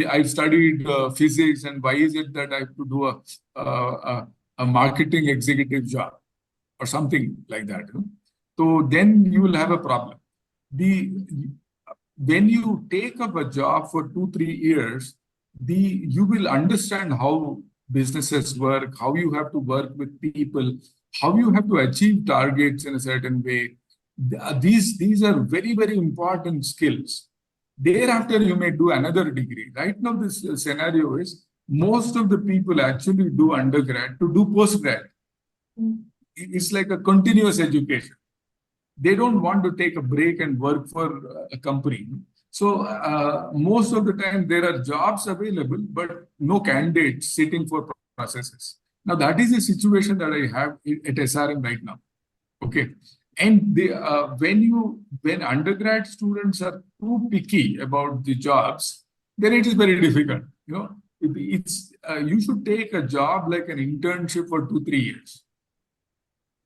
I've studied physics, and why is it that I have to do a marketing executive job or something like that? So then you will have a problem. When you take up a job for 2-3 years, you will understand how businesses work, how you have to work with people, how you have to achieve targets in a certain way. These are very, very important skills. Thereafter, you may do another degree. Right now, this scenario is most of the people actually do undergrad to do postgrad. It's like a continuous education. They don't want to take a break and work for a company. So most of the time there are jobs available, but no candidates sitting for processes. Now that is the situation that I have at SRM right now. Okay. And when undergrad students are too picky about the jobs, then it is very difficult. You should take a job like an internship for 2-3 years.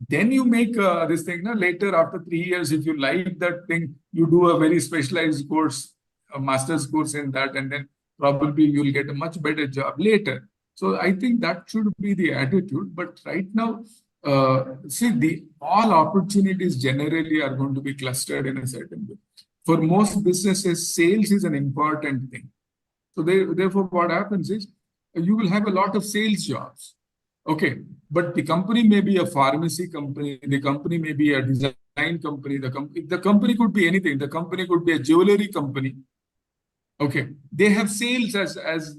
Then you make this thing. Later, after 3 years, if you like that thing, you do a very specialized course, a master's course in that, and then probably you'll get a much better job later. So I think that should be the attitude. But right now, all opportunities generally are going to be clustered in a certain way. For most businesses, sales is an important thing. So therefore, what happens is you will have a lot of sales jobs. Okay, but the company may be a pharmacy company, the company may be a design company, the company could be anything, the company could be a jewelry company. Okay, they have sales as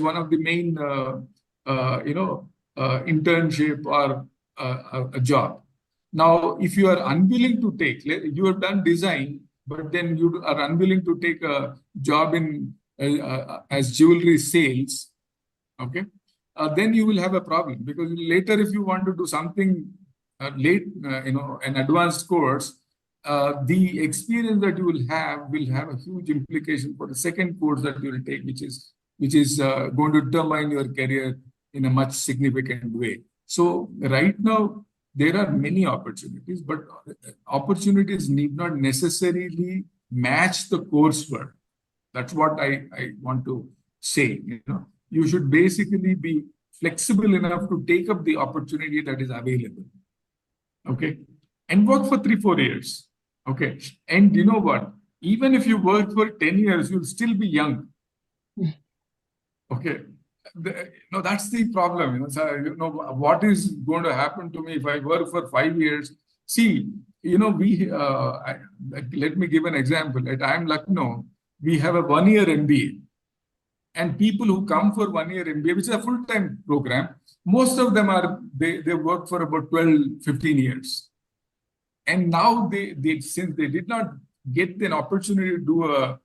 one of the main internship or a job. Now, if you are unwilling to take, you have done design, but then you are unwilling to take a job in as jewelry sales, okay. Then you will have a problem because later, if you want to do something an advanced course, the experience that you will have a huge implication for the second course that you will take, which is going to determine your career in a much significant way. So right now, there are many opportunities, but opportunities need not necessarily match the coursework. That's what I want to say. You should basically be flexible enough to take up the opportunity that is available. Okay. And work for 3-4 years. Okay. And you know what? Even if you work for 10 years, you'll still be young. Okay. That's the problem. So, what is going to happen to me if I work for 5 years? See, let me give an example. At IIM Lucknow, we have a 1-year MBA. And people who come for 1-year MBA, which is a full-time program, most of them they work for about 12, 15 years. And now since they did not get an opportunity to do a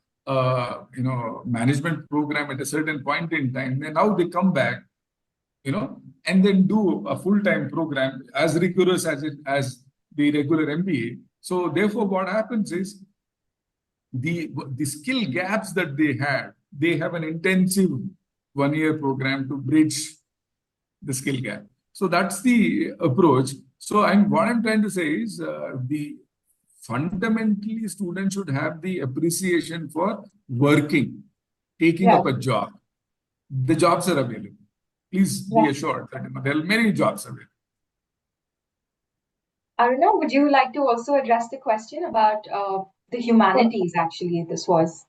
management program at a certain point in time, and now they come back, and then do a full-time program as rigorous as the regular MBA. So therefore, what happens is the skill gaps that they have an intensive 1-year program to bridge the skill gap. So that's the approach. So what I'm trying to say is fundamentally students should have the appreciation for working, taking up a job. The jobs are available. Please be assured that there are many jobs available. Aruna, would you like to also address the question about the humanities? Actually, this was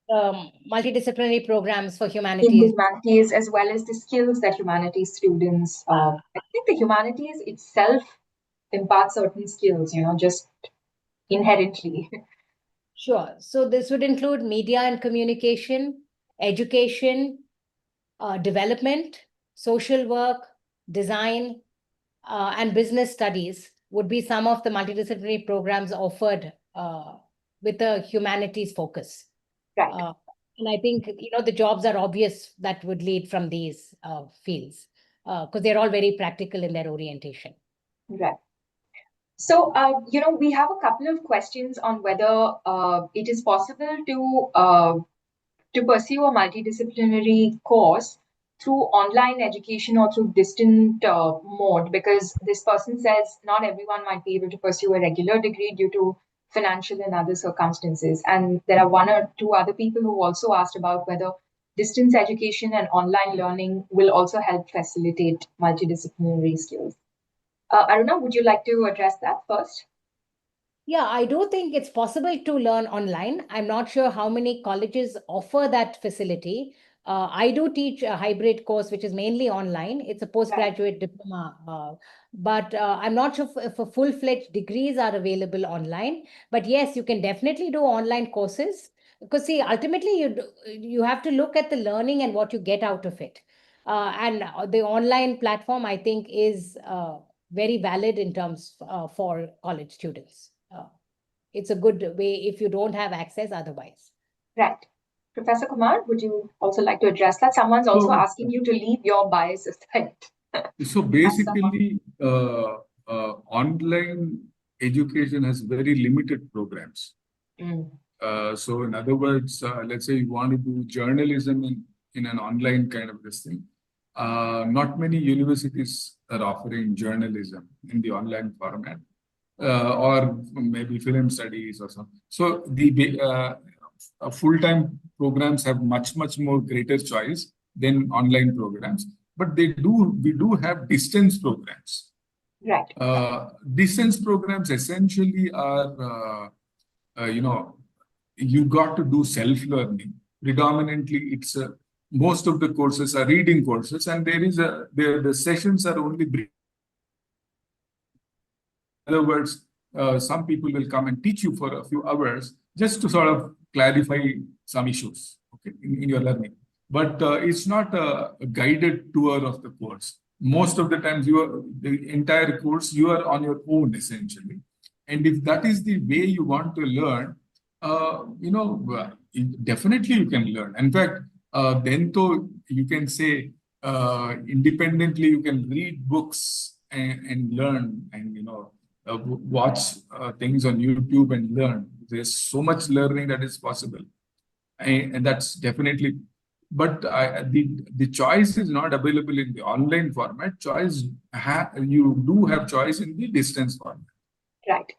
multidisciplinary programs for in humanities. humanities, as well as the skills that humanities students. I think the humanities itself imparts certain skills, just inherently. Sure. So this would include media and communication, education, development, social work, design, and business studies would be some of the multidisciplinary programs offered with a humanities focus. Right. And I think, the jobs are obvious that would lead from these fields because they're all very practical in their orientation. Right. So, we have a couple of questions on whether it is possible to pursue a multidisciplinary course through online education or through distant mode, because this person says not everyone might be able to pursue a regular degree due to financial and other circumstances. And there are 1 or 2 other people who also asked about whether distance education and online learning will also help facilitate multidisciplinary skills. Aruna, would you like to address that first? Yeah, I do think it's possible to learn online. I'm not sure how many colleges offer that facility. I do teach a hybrid course, which is mainly online. It's a postgraduate diploma, but I'm not sure if a full-fledged degrees are available online. But yes, you can definitely do online courses because see, ultimately you have to look at the learning and what you get out of it. And the online platform, I think, is very valid in terms for college students. It's a good way if you don't have access otherwise. Right. Professor Kumar, would you also like to address that? Someone's also asking you to leave your bias aside. So basically, online education has very limited programs. So in other words, let's say you want to do journalism in an online kind of this thing. Not many universities are offering journalism in the online format. Or maybe film studies or something. So the full-time programs have much more greater choice than online programs. But we do have distance programs. Right. Distance programs essentially are, you got to do self-learning. Predominantly, it's most of the courses are reading courses, and the sessions are only brief. In other words, some people will come and teach you for a few hours just to sort of clarify some issues, in your learning. But it's not a guided tour of the course. Most of the times, the entire course, you are on your own, essentially. And if that is the way you want to learn, definitely you can learn. In fact, then though you can say independently, you can read books and learn and, watch things on YouTube and learn. There's so much learning that is possible. And that's definitely, but the choice is not available in the online format. You do have choice in the distance format. Right.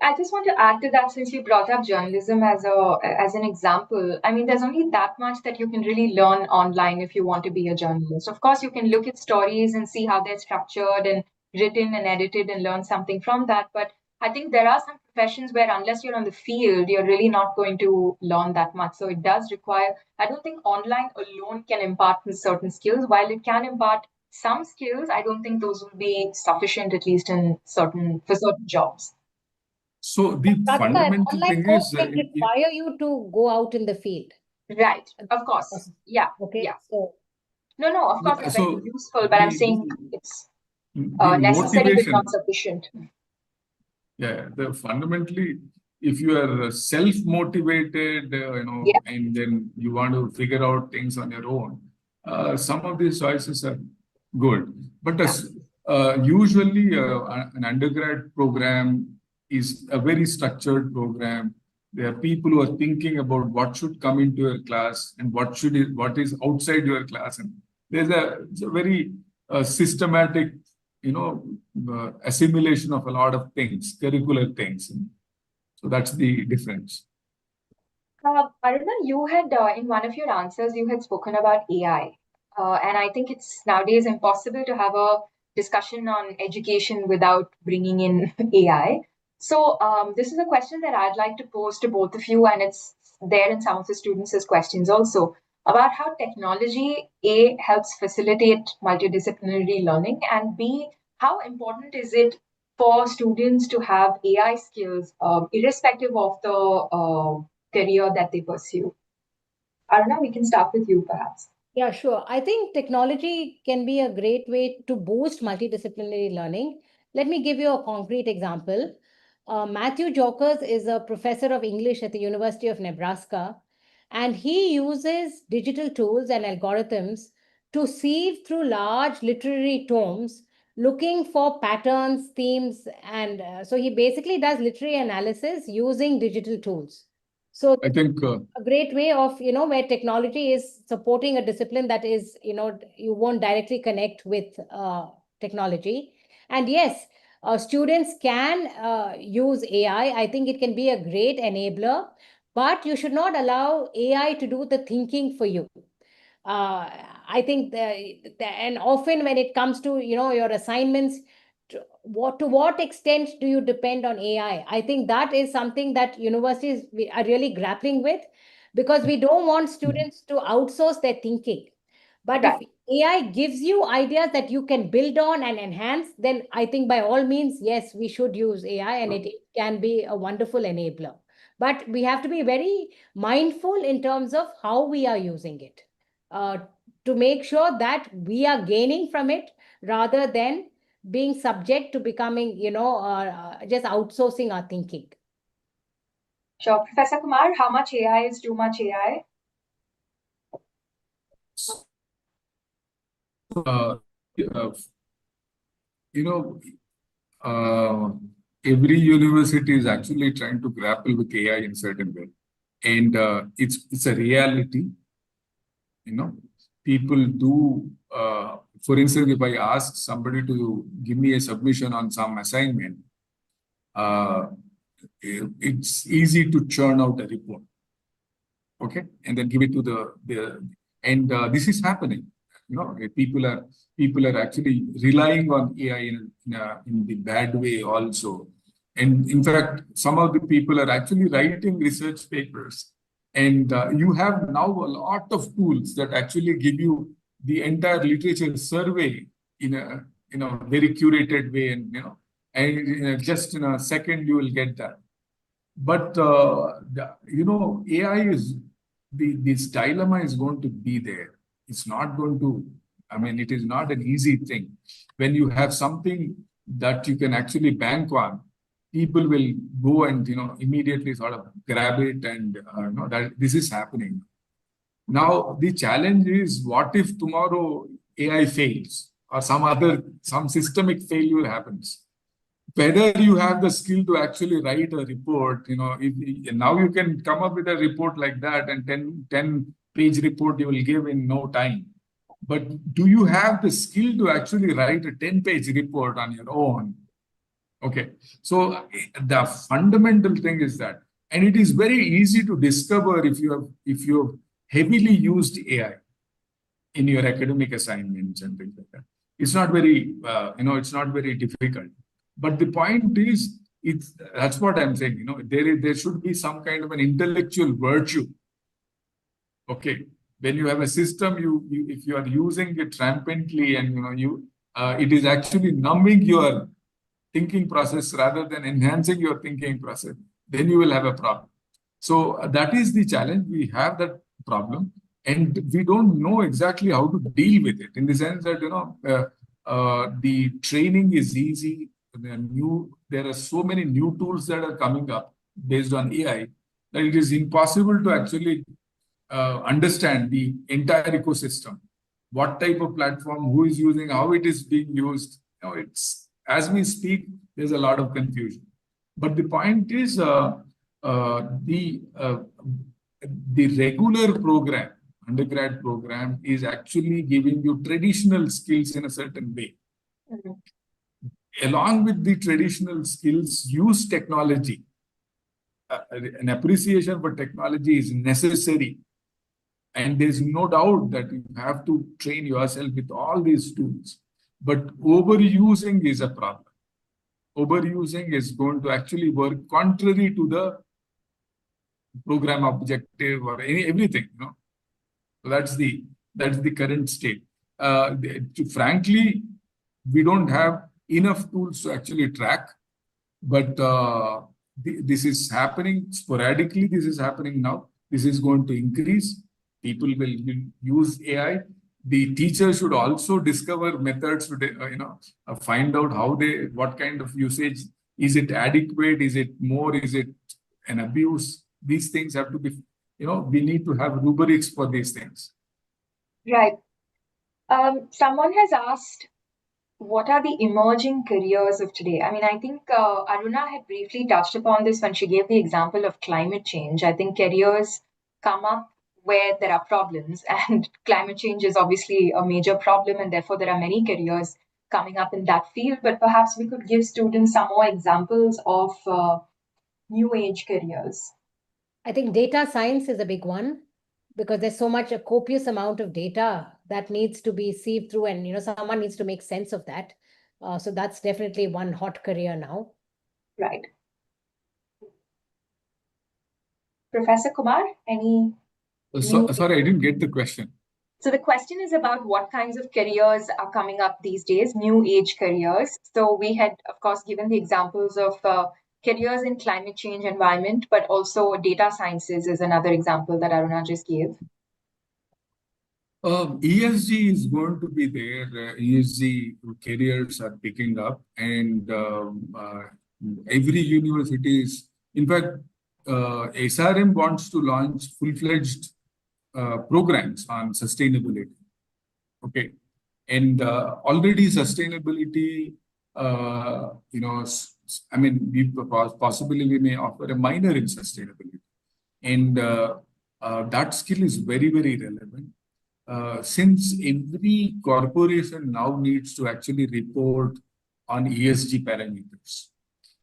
I just want to add to that, since you brought up journalism as an example. I mean, there's only that much that you can really learn online if you want to be a journalist. Of course, you can look at stories and see how they're structured and written and edited and learn something from that. But I think there are some professions where unless you're on the field, you're really not going to learn that much. So it does require, I don't think online alone can impart certain skills. While it can impart some skills, I don't think those will be sufficient, at least for certain jobs. So the Radhika, an fundamental online thing course is, can require you to go out in the field. Right. Of course. Yeah. Okay. Yeah. So No, of course, yeah, it's very so useful, but I'm saying it's the necessary but not motivation, sufficient. yeah, the fundamentally, if you are self-motivated, Yeah. and then you want to figure out things on your own, some of these choices are good. But usually, an undergrad program is a very structured program. There are people who are thinking about what should come into your class and what is outside your class, and it's a very systematic, assimilation of a lot of things, curricular things. So that's the difference. Aruna, you had, in one of your answers, you had spoken about AI. And I think it's nowadays impossible to have a discussion on education without bringing in AI. So this is a question that I'd like to pose to both of you, and it's there in some of the students as questions also, about how technology, A, helps facilitate multidisciplinary learning, and B, how important is it for students to have AI skills, irrespective of the career that they pursue. Aruna, we can start with you perhaps. yeah, sure. I think technology can be a great way to boost multidisciplinary learning. Let me give you a concrete example. Matthew Jokers is a professor of English at the University of Nebraska, and he uses digital tools and algorithms to sieve through large literary tomes looking for patterns, themes, and so he basically does literary analysis using digital tools. So I think a great way of, where technology is supporting a discipline that is, you won't directly connect with technology. And yes, students can use AI. I think it can be a great enabler, but you should not allow AI to do the thinking for you. I think and often when it comes to your assignments, to what extent do you depend on AI? I think that is something that universities are really grappling with, because we don't want students to outsource their thinking. But if Right. AI gives you ideas that you can build on and enhance, then I think by all means, yes, we should use AI, and it can be a wonderful enabler. But we have to be very mindful in terms of how we are using it, uh, to make sure that we are gaining from it rather than being subject to becoming, just outsourcing our thinking. Sure. Professor Kumar, how much AI is too much AI? uh, uh, you know, uh, every university is actually trying to grapple with AI in a certain way, and it's a reality. People do. For instance, if I ask somebody to give me a submission on some assignment, uh, it's easy to churn out a report, okay, and then give it to and this is happening. People are actually relying on AI in the bad way also, and in fact, some of the people are actually writing research papers, and you have now a lot of tools that actually give you the entire literature survey in a very curated way, and and just in a second you will get that. But AI is this dilemma is going to be there. It's not going to. I mean, it is not an easy thing. When you have something that you can actually bank on, people will go and immediately sort of grab it, and know that this is happening. Now the challenge is, what if tomorrow AI fails or some systemic failure happens? Whether you have the skill to actually write a report, now you can come up with a report like that, and 10-page report you will give in no time. But do you have the skill to actually write a 10-page report on your own? Okay, so the fundamental thing is that, and it is very easy to discover if you have heavily used AI in your academic assignments and things like that. It's not very it's not very difficult. But the point is, that's what I'm saying. There should be some kind of an intellectual virtue. Okay, when you have a system, if you are using it rampantly, and it is actually numbing your thinking process rather than enhancing your thinking process, then you will have a problem. So that is the challenge. We have that problem, and we don't know exactly how to deal with it, in the sense that, the training is easy. There are so many new tools that are coming up based on AI that it is impossible to actually understand the entire ecosystem. What type of platform, who is using, how it is being used. It's, as we speak, there's a lot of confusion. But the point is, the regular program, undergrad program, is actually giving you traditional skills in a certain way. Along with the traditional skills, use technology. An appreciation for technology is necessary. And there's no doubt that you have to train yourself with all these tools. But overusing is a problem. Overusing is going to actually work contrary to the program objective or everything. So that's the current state. Frankly, we don't have enough tools to actually track, but this is happening sporadically. This is happening now. This is going to increase. People will use AI. The teacher should also discover methods to, find out what kind of usage. Is it adequate? Is it more? Is it an abuse? These things have to be, we need to have rubrics for these things. Right. Someone has asked, what are the emerging careers of today? I mean, I think Aruna had briefly touched upon this when she gave the example of climate change. I think careers come up where there are problems, and climate change is obviously a major problem, and therefore there are many careers coming up in that field. But perhaps we could give students some more examples of new age careers. I think data science is a big one, because there's a copious amount of data that needs to be sieved through, and someone needs to make sense of that. So that's definitely one hot career now. Right. Professor Kumar, any? Sorry, I didn't get the question. So the question is about what kinds of careers are coming up these days, new age careers. So we had, of course, given the examples of careers in climate change environment, but also data sciences is another example that Aruna just gave. ESG is going to be there. ESG careers are picking up, and every university is, in fact, SRM wants to launch full-fledged programs on sustainability. Okay, and already sustainability, I mean, possibly we may offer a minor in sustainability, and that skill is very, very relevant. Since every corporation now needs to actually report on ESG parameters,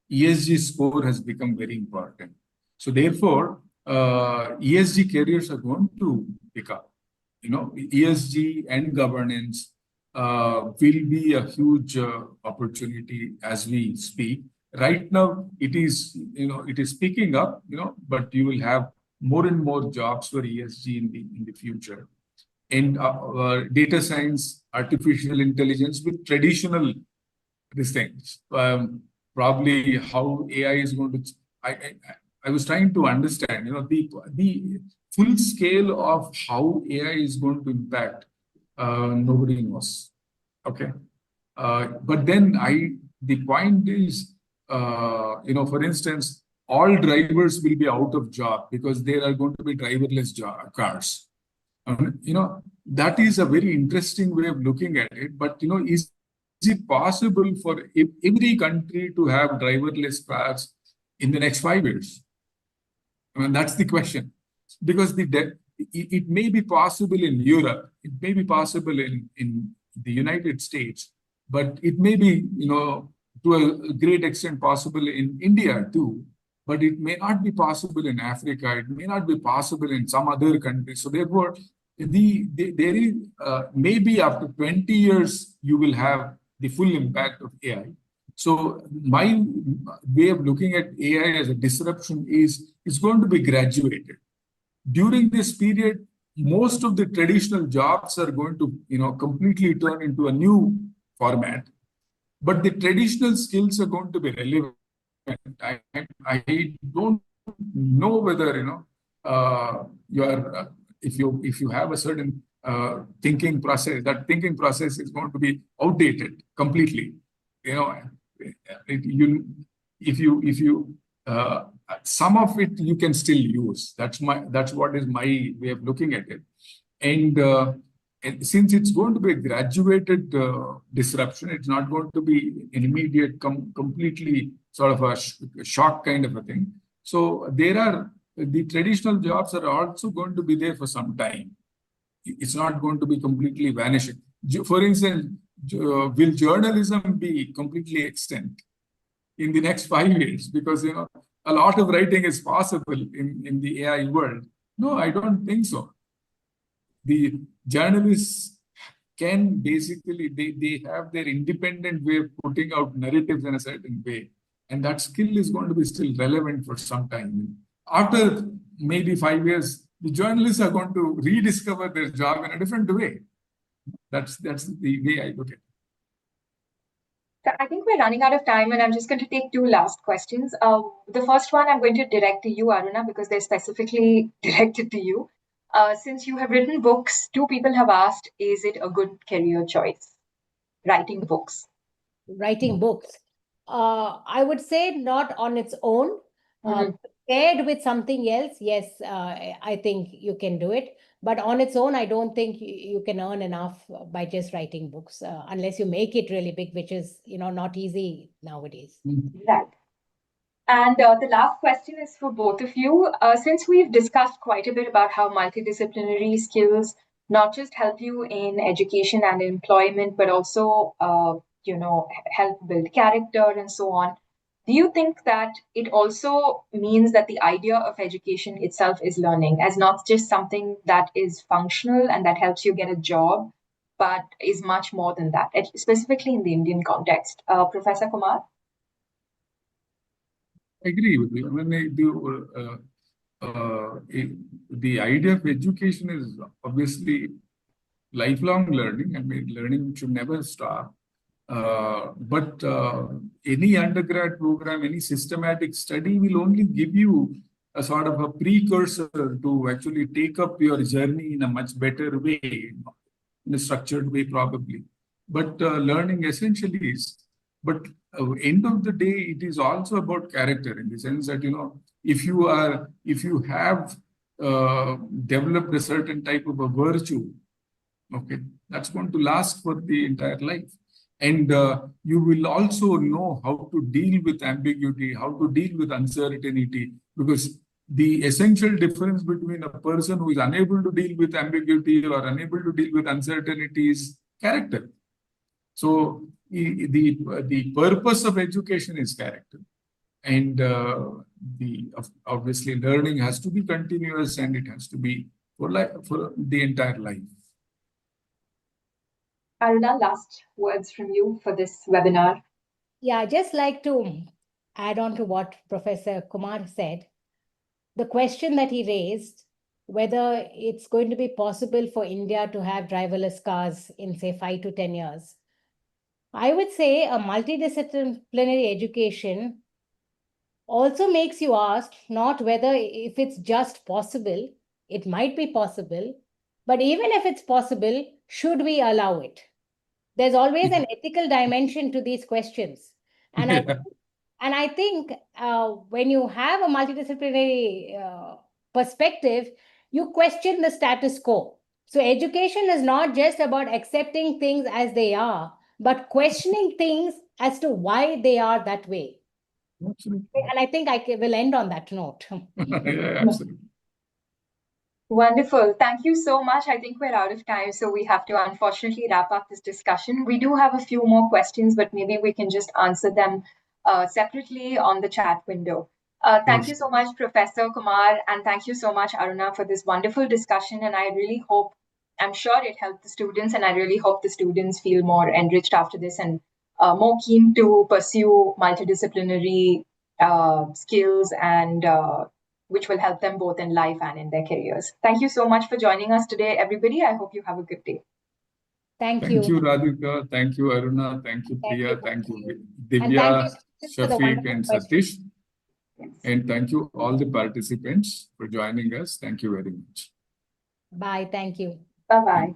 ESG score has become very important. So therefore, ESG careers are going to pick up. ESG and governance will be a huge opportunity as we speak. Right now, it is picking up. But you will have more and more jobs for ESG in the future. And data science, artificial intelligence with traditional these things. Probably how AI is going to. I was trying to understand, the full scale of how AI is going to impact. Nobody knows. Okay, but then the point is, for instance, all drivers will be out of job because there are going to be driverless cars. That is a very interesting way of looking at it. But is it possible for every country to have driverless cars in the next 5 years? I mean, that's the question. Because it may be possible in Europe, it may be possible in the United States, but it may be, to a great extent possible in India too. But it may not be possible in Africa. It may not be possible in some other countries. So therefore, there is maybe after 20 years you will have the full impact of AI. So my way of looking at AI as a disruption is it's going to be graduated. During this period, most of the traditional jobs are going to completely turn into a new format. but the traditional skills are going to be relevant. I don't know whether, you are, if you have a certain thinking process, that thinking process is going to be outdated completely. If you some of it you can still use. That's what is my way of looking at it. And since it's going to be a graduated disruption, it's not going to be an immediate, completely sort of a shock kind of a thing. So the traditional jobs are also going to be there for some time. It's not going to be completely vanishing. For instance, will journalism be completely extinct in the next 5 years? Because a lot of writing is possible in the AI world. No, I don't think so. The journalists can basically, they have their independent way of putting out narratives in a certain way. And that skill is going to be still relevant for some time. After maybe 5 years, the journalists are going to rediscover their job in a different way. That's the way I look at it. So I think we're running out of time, and I'm just going to take 2 last questions. The first one I'm going to direct to you, Aruna, because they're specifically directed to you. Since you have written books, 2 people have asked, is it a good career choice? Writing books. Writing books. I would say not on its own. Paired with something else, yes, I think you can do it. But on its own, I don't think you can earn enough by just writing books, unless you make it really big, which is, not easy nowadays. Right. And the last question is for both of you. Since we've discussed quite a bit about how multidisciplinary skills not just help you in education and employment, but also, help build character and so on, do you think that it also means that the idea of education itself is learning, as not just something that is functional and that helps you get a job, but is much more than that, specifically in the Indian context? Professor Kumar? I agree with you. I mean, the idea of education is obviously lifelong learning. I mean, learning should never stop. But any undergrad program, any systematic study will only give you a sort of a precursor to actually take up your journey in a much better way, in a structured way, probably. But learning essentially is. But end of the day, it is also about character, in the sense that, if you have developed a certain type of a virtue, okay, that's going to last for the entire life. And you will also know how to deal with ambiguity, how to deal with uncertainty, because the essential difference between a person who is unable to deal with ambiguity or unable to deal with uncertainty is character. So the purpose of education is character. And obviously learning has to be continuous, and it has to be for the entire life. Aruna, last words from you for this webinar. Yeah, I'd just like to add on to what Professor Kumar said. The question that he raised, whether it's going to be possible for India to have driverless cars in, say, 5 to 10 years. I would say a multidisciplinary education also makes you ask not whether if it's just possible, it might be possible, but even if it's possible, should we allow it? There's always an ethical dimension to these questions. And I think when you have a multidisciplinary perspective, you question the status quo. So education is not just about accepting things as they are, but questioning things as to why they are that way. Absolutely. And I think will end on that note. Yeah, absolutely. Wonderful. Thank you so much. I think we're out of time, so we have to unfortunately wrap up this discussion. We do have a few more questions, but maybe we can just answer them separately on the chat window. Thank you so much, Professor Kumar, and thank you so much, Aruna, for this wonderful discussion. And I really hope, I'm sure it helped the students, and I really hope the students feel more enriched after this and more keen to pursue multidisciplinary skills and which will help them both in life and in their careers. Thank you so much for joining us today, everybody. I hope you have a good day. Thank Thank you. you, Radhika. Thank you, Aruna. Thank you, Priya. Thank you, And Divya, thank you for the Shafiq, wonderful and questions. Satish. And thank you all the participants for joining us. Thank you very much. Bye. Thank you. Bye-bye.